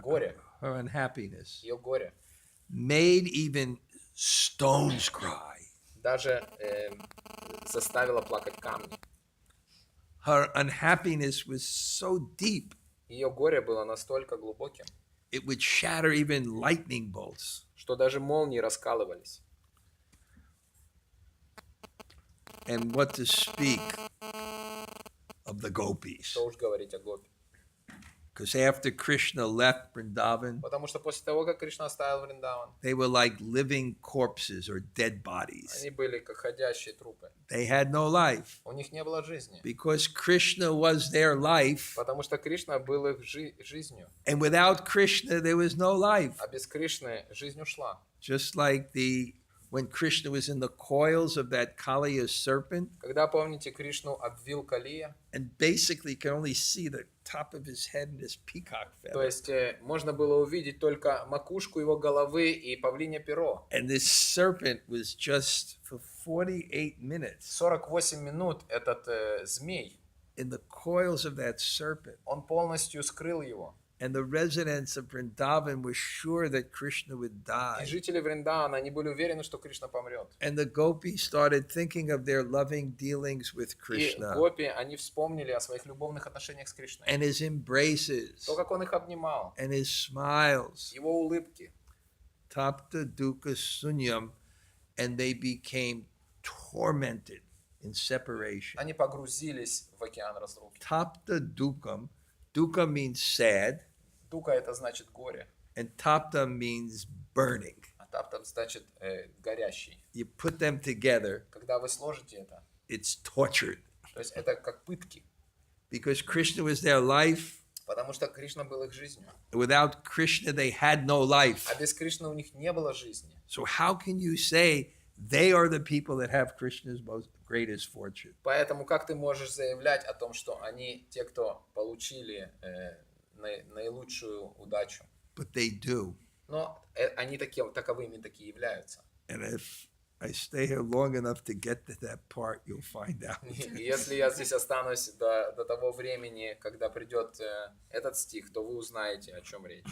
горе, her unhappiness, ее горе made even stones cry. даже заставило плакать камни. Her unhappiness was so deep, Ее горе было настолько глубоким, it would shatter even lightning bolts. что даже молнии раскалывались. And what to speak of the gopis. Что уж говорить о гопи. Because after Krishna left Vrindavan, Потому что после того, как Кришна оставил Вриндаван, they were like living corpses or dead bodies. они были как ходящие трупы. They had no life. У них не было жизни. Because Krishna was their life, Потому что Кришна был их жизнью. and without Krishna there was no life. А без Кришны жизнь ушла. Just like when Krishna was in the coils of that Kaliya serpent, Когда, помните, Кришну обвил Калия, and basically you can only see the top of his head and his peacock то feather. есть можно было увидеть только макушку его головы и павлинье перо. And this serpent was just for 48 minutes 48 минут этот змей, in the coils of that serpent. он полностью скрыл его. And the residents of Vrindavan were sure that Krishna would И die. жители Вриндавана, они были уверены, что Кришна помрет. And the gopis started thinking of their loving dealings with И Krishna гопи, они вспомнили о своих любовных отношениях с Кришной. and his embraces То, как он их обнимал, and his smiles. его улыбки. Tapta dukkha sunyam, and they became tormented in separation. Они погрузились в океан разлуки. Tapta dukkam, dukkha means sad, Дука это значит горе, and tapta means burning. а таптам значит горящий. You put them together, Когда вы сложите это, it's tortured. то есть это как пытки, Because Krishna was their life. потому что Кришна был их жизнью. Without Krishna, they had no life. А без Кришны у них не было жизни. So how can you say they are the people that have Krishna's most greatest fortune? Поэтому как ты можешь заявлять о том, что они те, кто получили наилучшую удачу? But they do. Но они таковыми такие являются. And if I stay here long enough to get to that part, you'll find out. И если я здесь останусь до того времени, когда придет этот стих, то вы узнаете, о чем речь.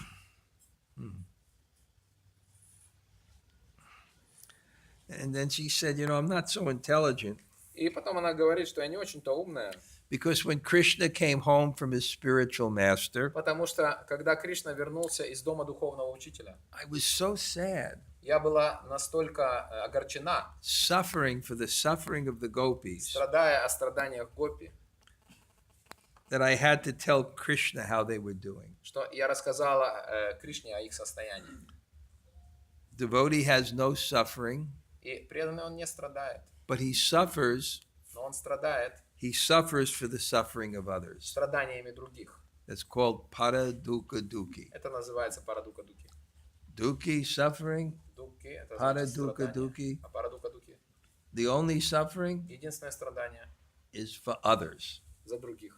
And then she said, I'm not so intelligent. И потом она говорит, что я не очень-то умная, Because when Krishna came home from his spiritual master, потому что когда Кришна вернулся из дома духовного учителя, I was so sad, я была настолько огорчена, suffering for the suffering of the gopis, страдая о страданиях гопи, that I had to tell Krishna how they were doing. что я рассказала Кришне о их состоянии. Devotee has no suffering, И преданный он не страдает, but he suffers но он страдает for the suffering of others. страданиями других. That's called para dukkha dukhi. Это называется парадука-дуки. Dukhi, suffering, Дуки — это para значит dukkha страдание, dukhi. а парадука-дуки — The only suffering единственное страдание is for others. за других.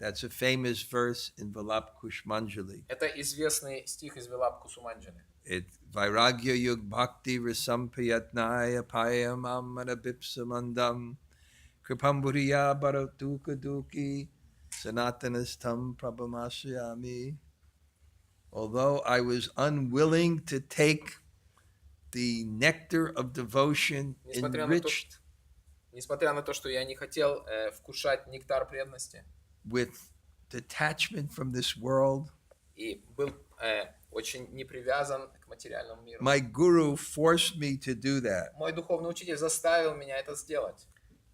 That's a famous verse in Vilapkushmanjali. Это известный стих из Вилапку-Суманджали. It Vairagya Yug Bhakti Rasampayatnaya Payam Amana Bipsamandam Kripamburiya Bharatuka Duki Sanatanastam Prabhamasyami. Although I was unwilling to take the nectar of devotion enriched Несмотря на то, что я не хотел вкушать нектар преданности with detachment from this world, и был очень не привязан к материальному миру, my guru forced me to do that. мой духовный учитель заставил меня это сделать.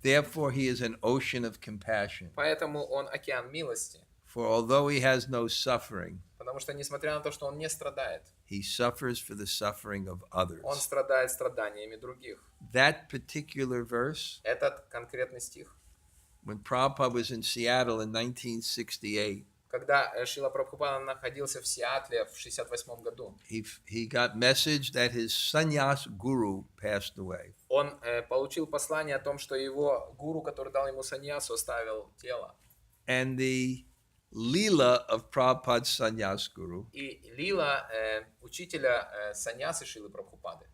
Therefore, he is an ocean of compassion. Поэтому он океан милости. For although he has no suffering, Потому что, несмотря на то, что он не страдает, he suffers for the suffering of others. он страдает страданиями других. That particular verse, Этот конкретный стих, when Prabhupada was in Seattle in 1968, когда Шрила Прабхупада находился в Сиатле в 1968 году, he got message that his sannyas guru passed away. он получил послание о том, что его гуру, который дал ему саньясу, оставил тело. And the lila of Prabhupada's sannyas guru, И лила учителя саньясы Шрилы Прабхупады.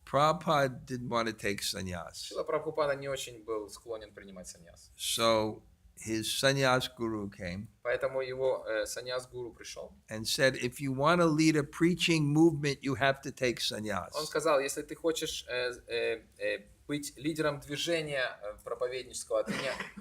Prabhupada didn't want to take sannyas. Шрила Прабхупада не очень был склонен принимать саньяс. So his sannyas guru came Поэтому его саньяс-гуру пришел. and said, if you want to lead a preaching movement, you have to take Он sannyas. сказал, если ты хочешь быть лидером движения проповеднического,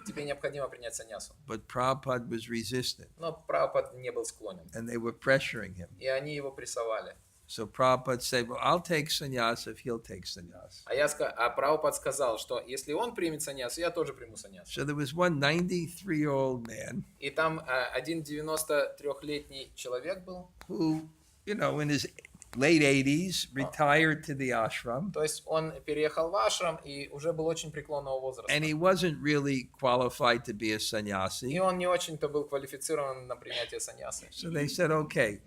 тебе необходимо принять саньясу. But Prabhupada was resistant, Но Прабхупад не был склонен. and they were pressuring him. И они его прессовали. So Prabhupada said, well, I'll take sannyas if he'll take sannyas. А Прабхупад сказал, что если он примет саньясу, я тоже приму саньясу. So there was one 93-year-old man И там один 93-летний человек был, who, in his late 80s, retired to the ashram, то есть он переехал в ашрам и уже был очень преклонного возраста. and he wasn't really qualified to be a И sannyasi. он не очень-то был квалифицирован на принятие саньясы. So they said, okay,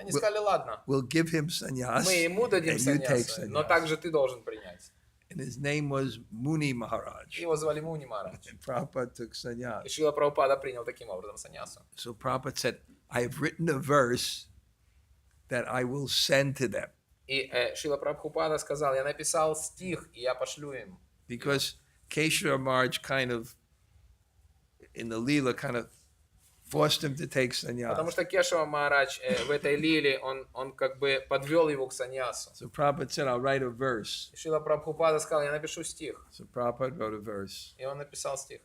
Они сказали, ладно, we'll give him sannyas, мы ему дадим and you take саньясу, но sannyas. также ты должен принять. And his name was Muni Maharaj. Его звали Муни Махарадж. And Prabhupada took И sannyas. Шрила Прабхупада принял таким образом саньясу. So Prabhupada said, I have written a verse that I will send to them. И Шрила Прабхупада сказал, я написал стих, и я пошлю им. Because Keshava Maharaj kind of, in the Leela, kind of forced him to take Потому sannyas. что Кешава Махарадж в этой лиле, он как бы подвел его к саньясу. So Prabhupada said, I'll write a verse. И Шрила Прабхупада сказал, я напишу стих. So Prabhupada wrote a verse. И он написал стих.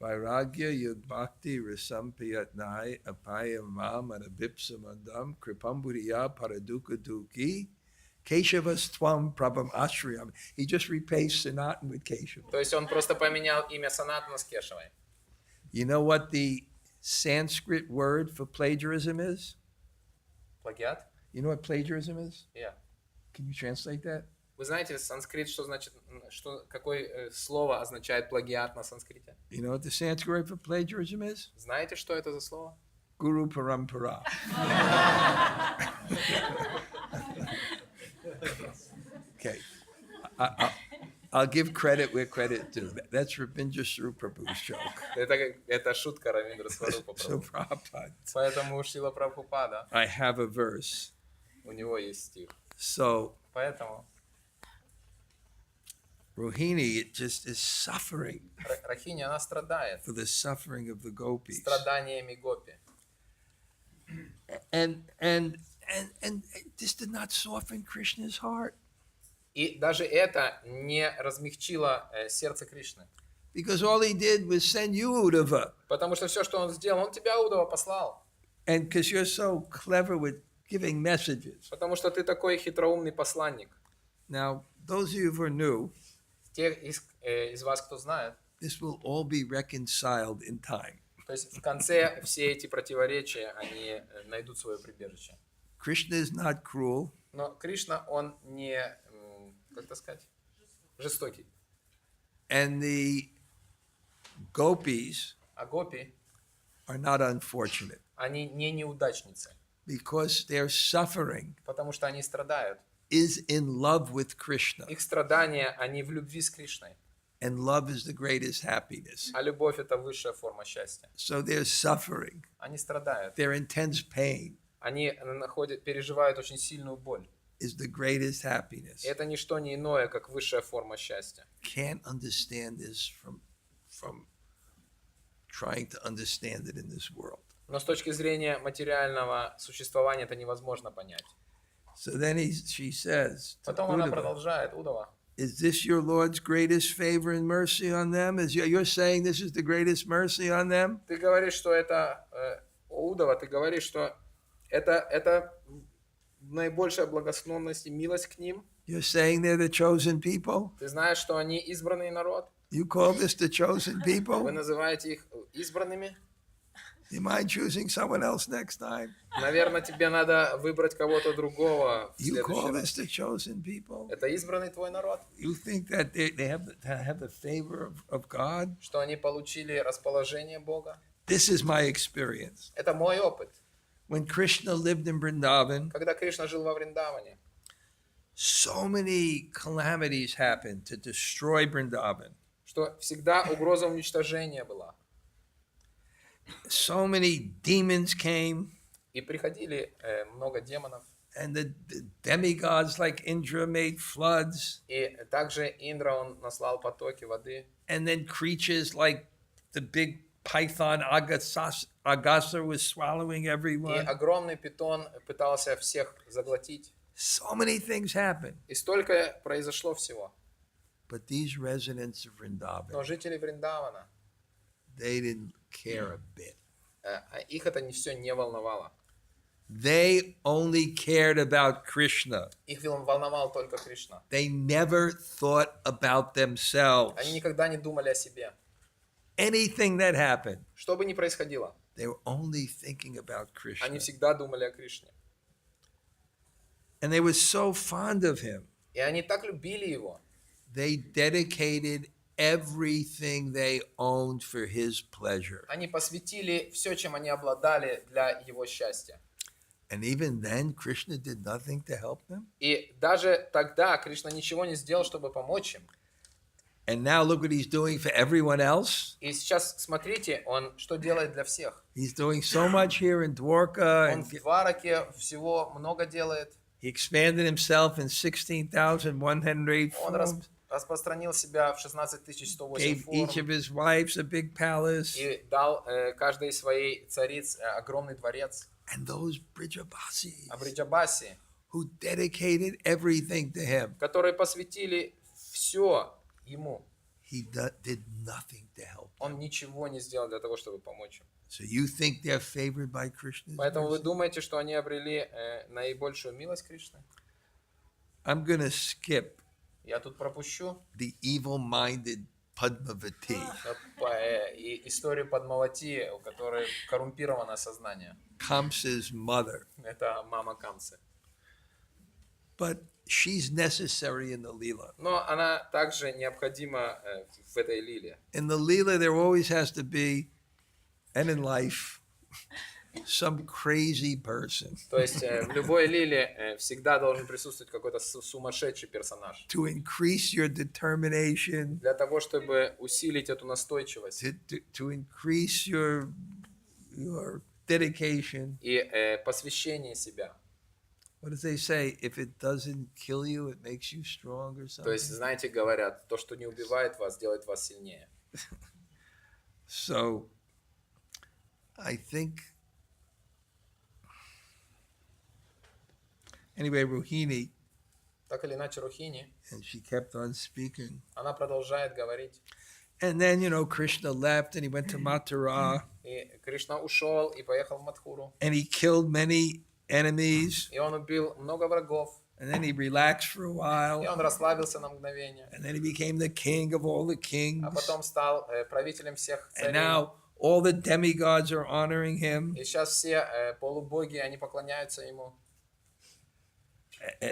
Vairagya yud bhakti risampiyatnai apayamam anabipsamandam kripamburiya paraduka duki Keshavas tvam prabham ashriyam. He just replaced Sanatan with Keshava. То есть он просто поменял имя Санатана с Кешавой. You know what the Sanskrit word for plagiarism is? Плагиат? You know what plagiarism is? Yeah. Can you translate that? Вы знаете санскрит, что значит, какое слово означает плагиат на санскрите? You know what the Sanskrit word for plagiarism is? Знаете, что это за слово? Guru Parampara. Okay. I'll give credit where credit due. That's Rabindra Prabhu's joke. Это шутка Равиндра Сварупа. So Prabhupada, Поэтому у Шрила Прабхупада I have a verse. у него есть стих. So Поэтому Rohini, it just is suffering Рахини, она страдает for the suffering of the gopis. страданиями гопи. And this did not soften Krishna's heart. И даже это не размягчило сердце Кришны. Because all he did was send you Uddhava. Потому что все, что он сделал, он тебя, Удава, послал. And because you're so clever with giving messages. Потому что ты такой хитроумный посланник. Now, those of you who are new, Те из вас, кто знает, this will all be reconciled in time. то есть в конце все эти противоречия, они найдут свое прибежище. Krishna is not cruel. Но Кришна, он не, как это сказать, жестокий. And the gopis А гопи, are not unfortunate. они не неудачницы, Because their suffering потому что они страдают. is in love with Krishna. Их страдания, они в любви с Кришной. And love is the greatest happiness. А любовь – это высшая форма счастья. So their suffering, Они страдают. their intense pain Они переживают очень сильную боль. is the greatest happiness. И это не что не иное, как высшая форма счастья. Can't understand this from trying to understand it in this world. Но с точки зрения материального существования это невозможно понять. So then she says, to Потом она Uddhava, продолжает, Удава, is this your Lord's greatest favor and mercy on them? You're saying this is the greatest mercy on them? ты говоришь, что это, Удава, ты говоришь, что это наибольшая благосклонность и милость к ним. You're saying they're the chosen people? Ты знаешь, что они избранный народ. You call this the chosen Вы people? называете их избранными. Do you mind choosing someone else next time? Наверное, тебе надо выбрать кого-то другого в You call следующий this раз. the chosen people? Это избранный твой народ, You think that they have the favor of God? что они получили расположение Бога. This is my experience. Это мой опыт. When Krishna lived in Vrindavan, Когда Кришна жил во Вриндаване, so many calamities happened to destroy Vrindavan. что всегда угроза уничтожения была. So many demons came, И приходили много демонов. and the demigods like Indra made floods, И также Индра, он наслал потоки воды. and then creatures like the big python Agasa was swallowing И everyone. огромный питон пытался всех заглотить. So many things happened. И столько произошло всего. But these residents of Vrindavan, Но жители Вриндавана, they didn't care a bit. их это все не волновало. They only cared about Krishna. Их волновал только Кришна. They never thought about themselves. Они никогда не думали о себе. Anything that happened, Что бы ни происходило, they were only thinking about Krishna. они всегда думали о Кришне. And they were so fond of him. И они так любили его. They dedicated everything they owned for his pleasure. Они посвятили все, чем они обладали, для его счастья. And even then, Krishna did nothing to help them. И даже тогда Кришна ничего не сделал, чтобы помочь им. And now look what he's doing for everyone else. И сейчас смотрите, он что делает для всех. He's doing so much here in Dwarka. Он в Двараке всего много делает. He expanded himself in 16,108 Он forms. распространил себя в 16108 Gave each of форм. his wives a big palace. И дал каждой своей царице огромный дворец. And those Brijabasis Абриджабаси, who dedicated everything to him, которые посвятили все ему. he did nothing to help. Он ничего не сделал для того, чтобы помочь им. So you think they're favored by Krishna's Поэтому вы mercy? думаете, что они обрели наибольшую милость Кришны? I'm going to skip Я тут пропущу the evil-minded Padmavati. историю Падмавати, у которой коррумпировано сознание. Kamsa's mother. Это мама Камсы. But she's necessary in the Leela. Но она также необходима в этой лиле. In the Leela, there always has to be, and in life, some crazy person То есть в любой лиле всегда должен присутствовать какой-то сумасшедший персонаж. to increase your determination, Для того, чтобы усилить эту настойчивость to increase your dedication. и посвящение себя. What does they say? If it doesn't kill you, it makes you strong or То есть, something. знаете, говорят, то, что не убивает вас, делает вас сильнее. So, I think. Anyway, Rohini, Так или иначе, Рухини, and she kept on speaking. она продолжает говорить. And then, Krishna left and he went to Mathura И Кришна ушел и поехал в Мадхуру. and he killed many enemies. И он убил много врагов. And then he relaxed for a И while. он расслабился на мгновение. And then he became the king of all the kings. А потом стал правителем всех And царей. now all the demigods are honoring him. И сейчас все полубоги, они поклоняются ему.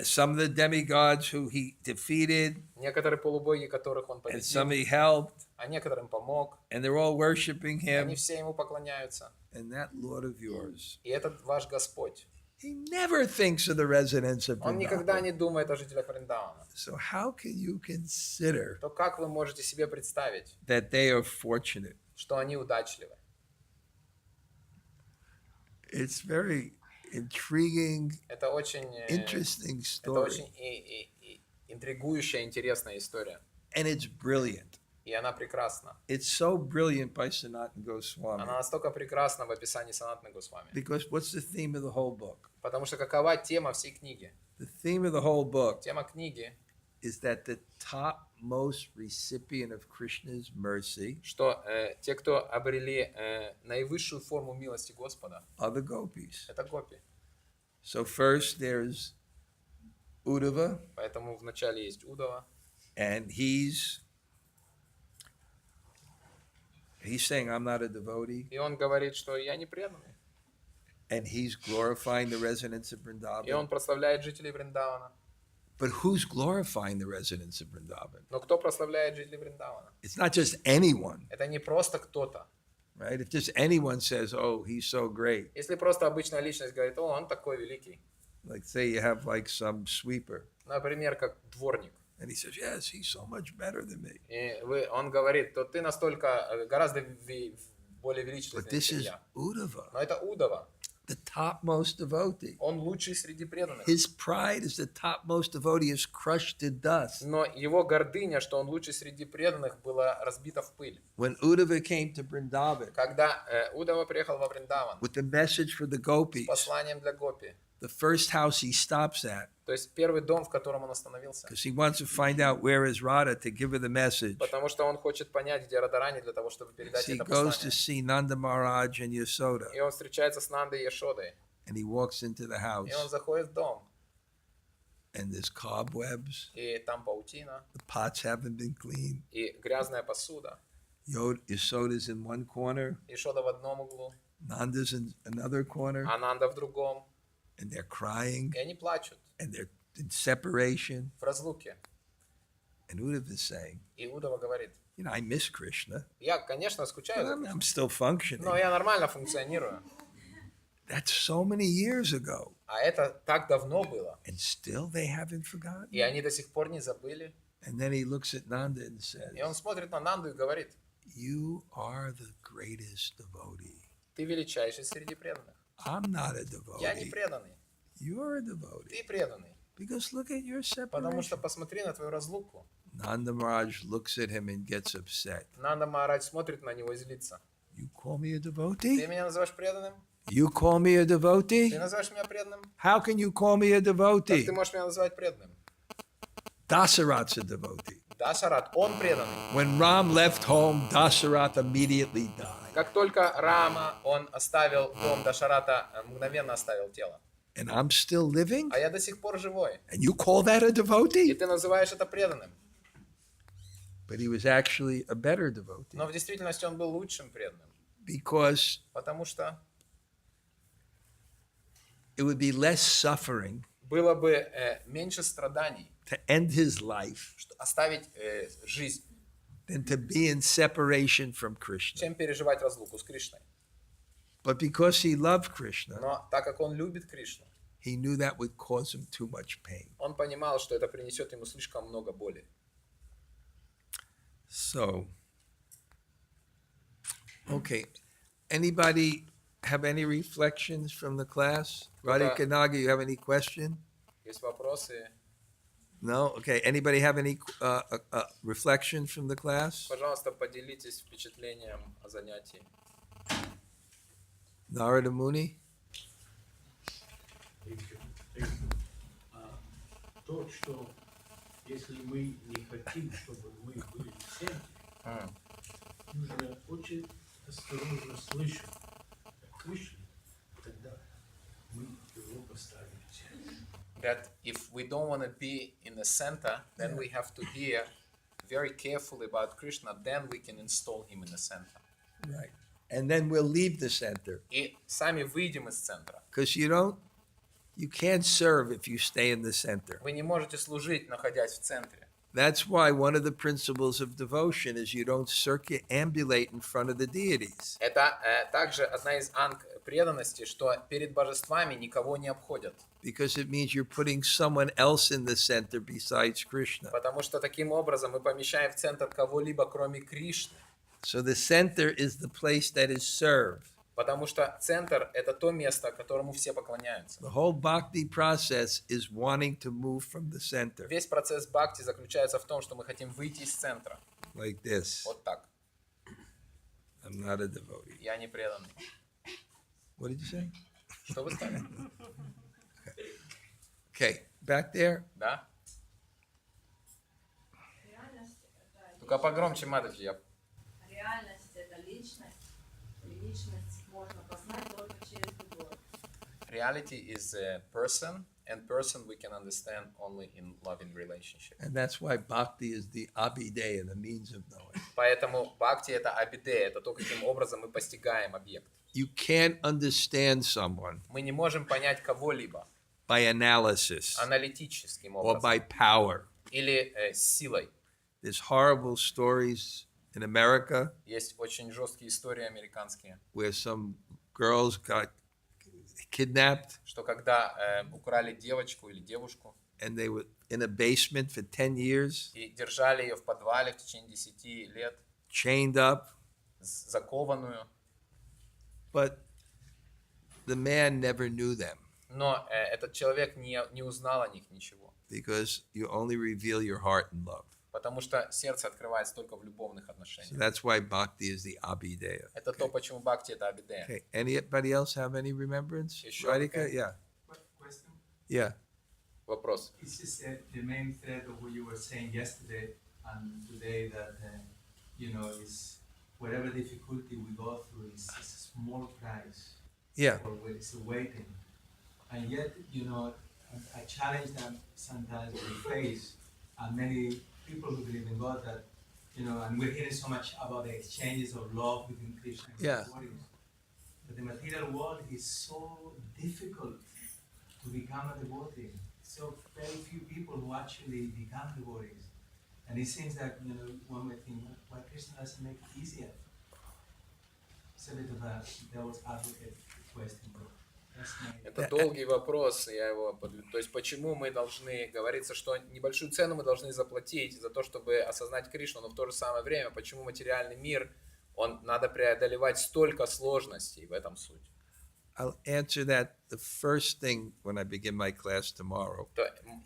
Some of the demigods who he defeated Некоторые полубоги, которых он and some победил, he helped, а некоторым помог. and they're all worshiping Они him. все ему поклоняются. And that Lord of yours, И этот ваш Господь. he never thinks of the residents of Он никогда Vrindavan. не думает о жителях Вриндавана. So how can you consider То как вы можете себе представить, that they are fortunate? что они удачливы? It's very intriguing, Это очень, interesting это story. очень интригующая, интересная история. And it's brilliant. И она прекрасна. It's so brilliant by Sanatana Goswami. Она настолько прекрасна в описании Санатаны Госвами. Because what's the theme of the whole book? Потому что какова тема всей книги? The theme of the whole book Тема книги, is that the topmost recipient of Krishna's mercy что те, кто обрели наивысшую форму милости Господа, are the gopis. это гопи. So first there's Uddhava, Поэтому вначале есть Удава, and he's saying, I'm not a devotee, и он говорит, что я не преданный. and he's glorifying the residents of И он Vrindavan. прославляет жителей Вриндавана. But who's glorifying the residents of Vrindavan? Но кто прославляет жителей Вриндавана? It's not just anyone, Это не просто кто-то. right? If just anyone says, oh, he's so great, Если просто обычная личность говорит, о, он такой великий. like say you have like some sweeper, Например, как дворник. and he says, yes, he's so much better than me. И он говорит, то ты настолько, гораздо более But величественный, this чем is я. Uddhava. Но это Удава. the topmost devotee. Он лучший среди преданных. His pride as the topmost devotee is crushed to dust. Но его гордыня, что он лучший среди преданных, была разбита в пыль. When Uddhava came to Vrindavan Когда Удава приехал во Вриндаван with the message for the с gopis, посланием для гопи, the first house he stops at, то есть первый дом, в котором он остановился, because he wants to find out where is Radha to give her the message. потому что он хочет понять, где Радharani, для того, чтобы передать He это goes to послание. see Nanda Maharaj and Yasoda, И он встречается с Нандой и Яшодой, and he walks into the house, и он заходит в дом, and there's cobwebs, и там паутина, the pots haven't been cleaned. и грязная посуда. Yasoda's in one corner, Яшода в одном углу, Nanda's in another corner, а Нанда в другом. and they're crying, И они плачут and they're in separation. в разлуке. And Uddhava is saying, И Удава говорит, I miss Krishna, я, конечно, but скучаю за I'm still functioning. но я нормально функционирую. That's so many years ago. А это так давно было. And still they haven't forgotten. И они до сих пор не забыли. And then he looks at Nanda and says, И он смотрит на Нанду и говорит, you are the greatest devotee. ты величайший среди преданных. I'm not a Я не devotee. преданный, You're a devotee. ты преданный. Because look at your Потому separation. что посмотри на твою разлуку. Nanda Maharaj looks at him and gets upset. Нанда Махарадж смотрит на него и злится. You call me a Ты devotee? меня называешь преданным? You call me a Ты devotee? называешь меня преданным? How can you call me a Как devotee? ты можешь меня называть преданным? Dasarat's a devotee. Дашарат, он преданный. When Ram left home, Dasarat immediately died. Как только Рама, он оставил дом Дашарата, мгновенно оставил тело. And I'm still living? А я до сих пор живой. And you call that a И devotee? ты называешь это преданным. But he was actually a better devotee. Но в действительности он был лучшим преданным. Because Потому что it would be less suffering было бы меньше страданий, to end his life что оставить жизнь, than to be in separation from Krishna. чем переживать разлуку с Кришной. But because he loved Krishna, Но так как он любит Кришну, he knew that would cause him too much pain. он понимал, что это принесет ему слишком много боли. So, okay. Anybody have any reflections from the class? Radhika Naga, you have any question? Есть вопросы? No? Okay. Anybody have any reflections from the class? Пожалуйста, поделитесь впечатлением о занятии. Narada Muni? То, что если мы не хотим, чтобы мы были в центре, нужно очень осторожно слышать Кришну, тогда мы его поставим в центр. That if we don't want to be in the center, then we have to hear very carefully about Krishna, then we can install him in the center. Right. And then we'll leave the center. И сами выйдем из центра. Because you can't serve if you stay in the center. Вы не можете служить, находясь в центре. That's why one of the principles of devotion is you don't circumambulate in front of the deities. Это также одна из анг преданности, что перед божествами никого не обходят. Because it means you're putting someone else in the center besides Krishna. Потому что таким образом мы помещаем в центр кого-либо, кроме Кришны. So the center is the place that is served. Потому что центр – это то место, которому все поклоняются. The whole bhakti process is wanting to move from the center. Весь процесс бхакти заключается в том, что мы хотим выйти из центра. Like this. Вот так. I'm not a devotee. Я не преданный. What did you say? Что вы сказали? Okay, back there. Да? Только погромче, Матаджи. Реальность – это личность, и личность можно познать только через любовь. Reality is a person, and person we can understand only in loving relationship. And that's why bhakti is the abhideya, the means of knowing. Поэтому бхакти – это абидея, это то, каким образом мы постигаем объект. You can't understand someone Мы не можем понять кого-либо by analysis аналитическим or образом by power. или силой. There's horrible stories in America Есть очень жесткие истории американские, where some girls got kidnapped что когда украли девочку или девушку and they were in a basement for 10 years, и держали ее в подвале в течение 10 лет, chained up. закованную, But the man never knew them Но этот человек не узнал о них ничего. because you only reveal your heart in love. Потому что сердце открывается только в любовных So отношениях. that's why bhakti is the abhideya. Это то, почему бхакти это абидея. Okay. Anybody else have any remembrance? Еще Radhika? какая? Yeah. Question? Yeah. Вопрос. It's just the main thread of what you were saying yesterday and today that, is whatever difficulty we go through is a small price. Yeah. Or it's a waiting. And yet, a challenge that sometimes we face, and many people who believe in God that, and we're hearing so much about the exchanges of love between Krishna and Yeah. devotees. But the material world is so difficult to become a devotee. So very few people who actually become devotees. And it seems that, one may think, why Krishna doesn't make it easier? It's a bit of a devil's advocate question, but that's my... Это долгий вопрос, я его подведу. То есть, почему мы должны, говорится, что небольшую цену мы должны заплатить за то, чтобы осознать Кришну, но в то же самое время, почему материальный мир, надо преодолевать столько сложностей, в этом суть. I'll answer that the first thing when I begin my class tomorrow.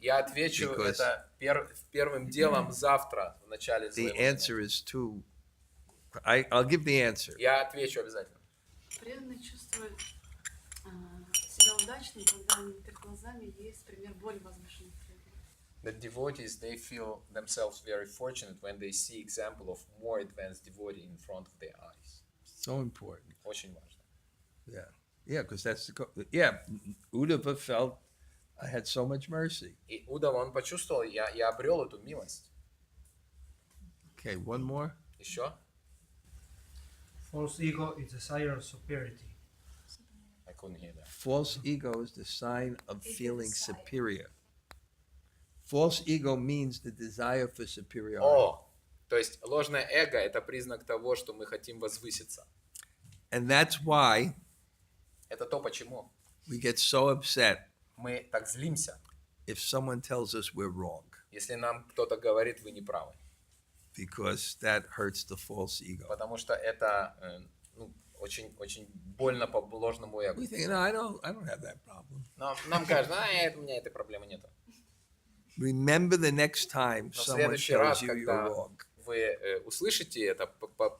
Я отвечу Because это первым делом завтра, в начале The своего answer is too. I'll give the answer. Я отвечу обязательно. Преданный чувствует себя удачным, когда они перед глазами есть пример более возвышенных преданных. The devotees, they feel themselves very fortunate when they see example of more advanced devotee in front of their eyes. So important. Очень важно. Yeah. Yeah, because that's Uddhava felt I had so much mercy. И Удава, он почувствовал, я обрел эту милость. Okay, one more. Еще? False ego is a desire of superiority. I couldn't hear that. False ego is the sign of feeling superior. False ego means the desire for superiority. То есть ложное эго – это признак того, что мы хотим возвыситься. And that's why Это то, почему we get so upset мы так злимся, if someone tells us we're wrong, если нам кто-то говорит, вы не правы. because that hurts the false ego. Потому что это очень, очень больно по ложному эго. We think, no, I don't have that problem. Но нам кажется, у меня этой проблемы нет. Remember the next time Но в someone следующий раз, tells you you're когда wrong. вы услышите это,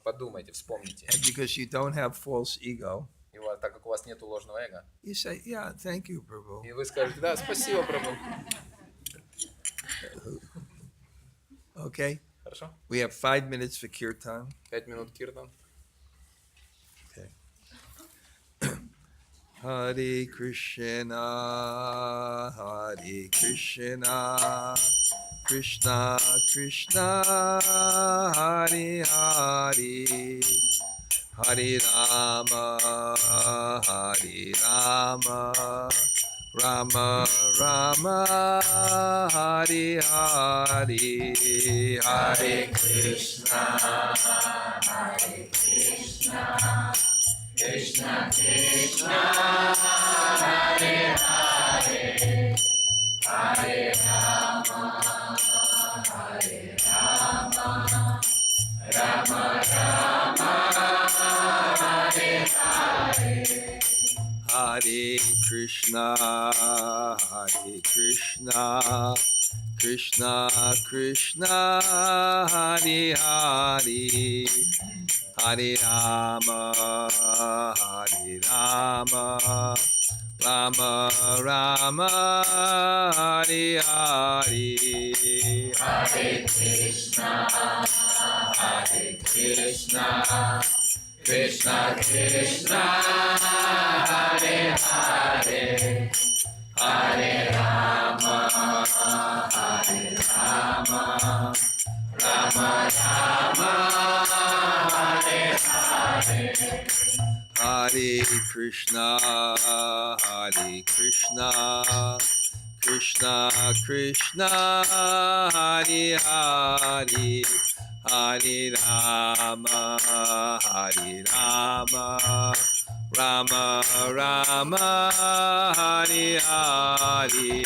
подумайте, вспомните. And because you don't have false ego, И так как у вас нет ложного эго, you say, yeah, thank you, Prabhu. и вы скажете, да, спасибо, Прабху. Okay? Хорошо? We have 5 minutes for kirtan. 5 минут киртан. Okay. Hare Krishna, Hare Krishna, Krishna Krishna, Hare Hare, Hare Rama, Hare Rama, Rama Rama, Hare Hare, Hare Krishna, Hare Krishna, Krishna Krishna, Hare Hare, Hare Rama, Hare Rama, Rama Rama, Hare Hare, Hare Krishna, Hare Krishna, Krishna Krishna, Hare Hare, Hare Rama, Hare Rama, Rama Rama, Hare Hare, Hare Krishna, Hare Krishna, Krishna Krishna, Hare Hare, Hare Rama, Hare Rama, Rama Rama, Hare Hare, Hare Krishna, Hare Krishna, Krishna Krishna, Hare Hare, Hare Rama, Hare Rama, Rama Rama, Hare Hare,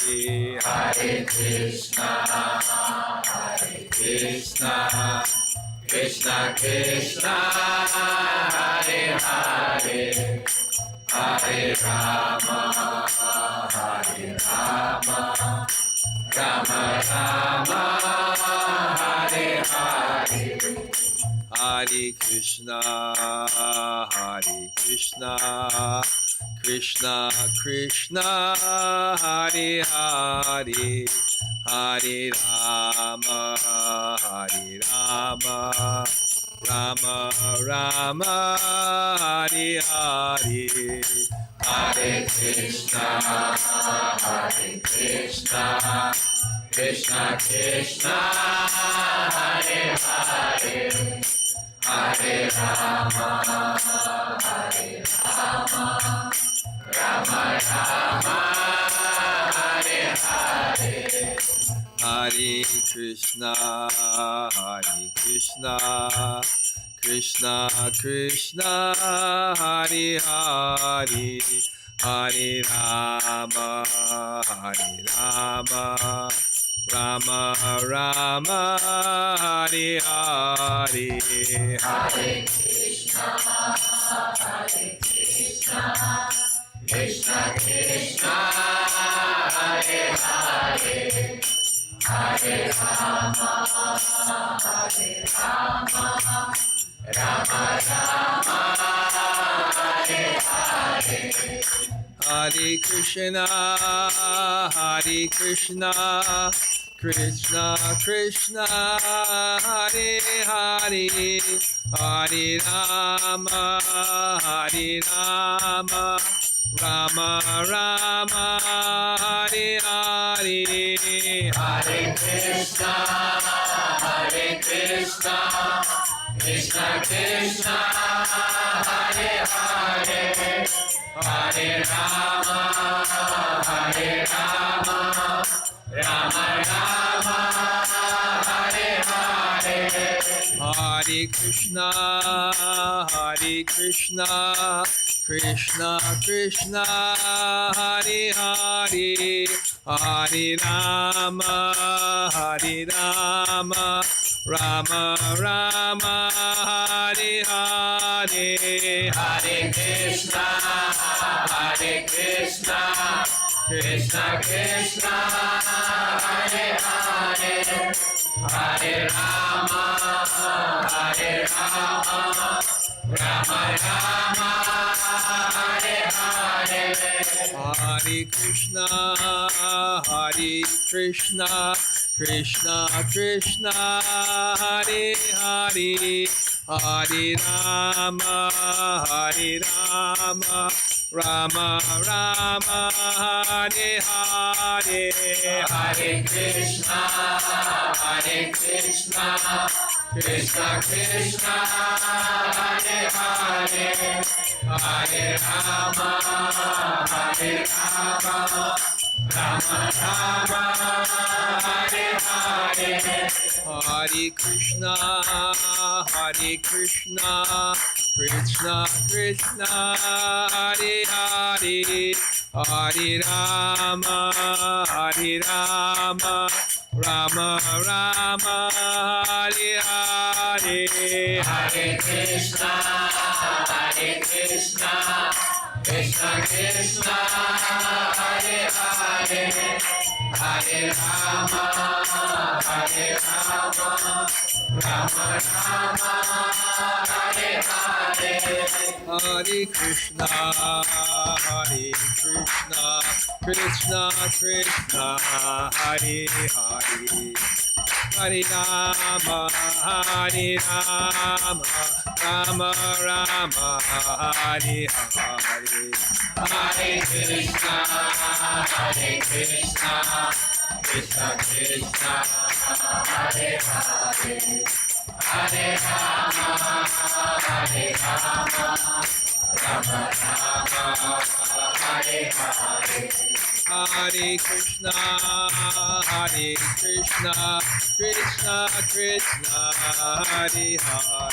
Hare Krishna, Hare Krishna, Krishna Krishna, Hare Hare, Hare Hare Krishna, Krishna Krishna, Hare Hare, Hare Rama, Rama Rama, Hare Hare. Hare Krishna, Krishna Krishna, Hare Hare, Hare Rama, Rama Rama, Hare Hare. Hare Krishna, Krishna Krishna, Hare Hare, Hare Rama, Rama Rama, Hare Hare. Hare Krishna, Krishna Krishna, Hare Hare, Hare Rama, Rama Rama, Hare Hare. Hare Krishna, Krishna Krishna, Hare Hare, Hare Rama, Rama Rama, Hare Hare. Hare Krishna, Krishna Krishna, Hare Hare, Hare Rama, Rama Rama, Hare Hare. Hare Krishna, Krishna Krishna, Hare Hare, Hare Rama, Rama Rama, Hare Hare. Hare Krishna, Krishna Krishna, Hare Hare, Hare Rama, Rama Rama, Hare Hare. Hare Krishna, Krishna Krishna, Hare Hare, Hare Rama, Rama Rama, Hare Hare. Hare Krishna, Krishna Krishna, Hare Hare, Hare Rama, Rama Rama, Hare Hare. Hare Krishna, Krishna Krishna, Hare Hare, Hare Rama, Rama Rama, Hare Hare. Hare Krishna, Krishna Krishna, Hare Hare, Hare Rama, Rama Rama, Hare Hare. Hare Krishna, Krishna Krishna, Hare Hare, Hare Rama, Rama Rama, Hare Hare. Hare Krishna, Krishna Krishna, Hare Hare, Hare Rama, Rama Rama, Hare Hare. Hare Krishna, Krishna Krishna, Hare Hare,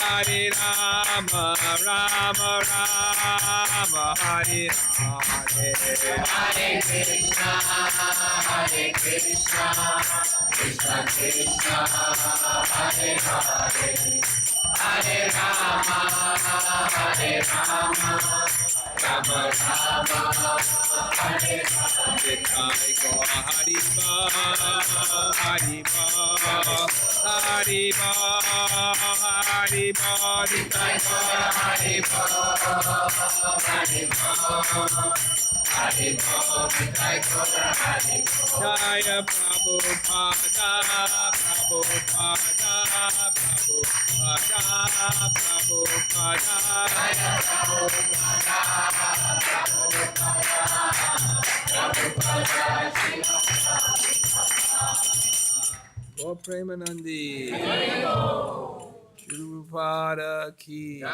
Hare Rama, Rama Rama, Hare Hare. Hare Krishna, Krishna Krishna, Hare Hare, Jaya Prabhupada, Prabhupada, Prabhupada, Prabhupada. Gaur Premanandi. Shri Prabhupada ki.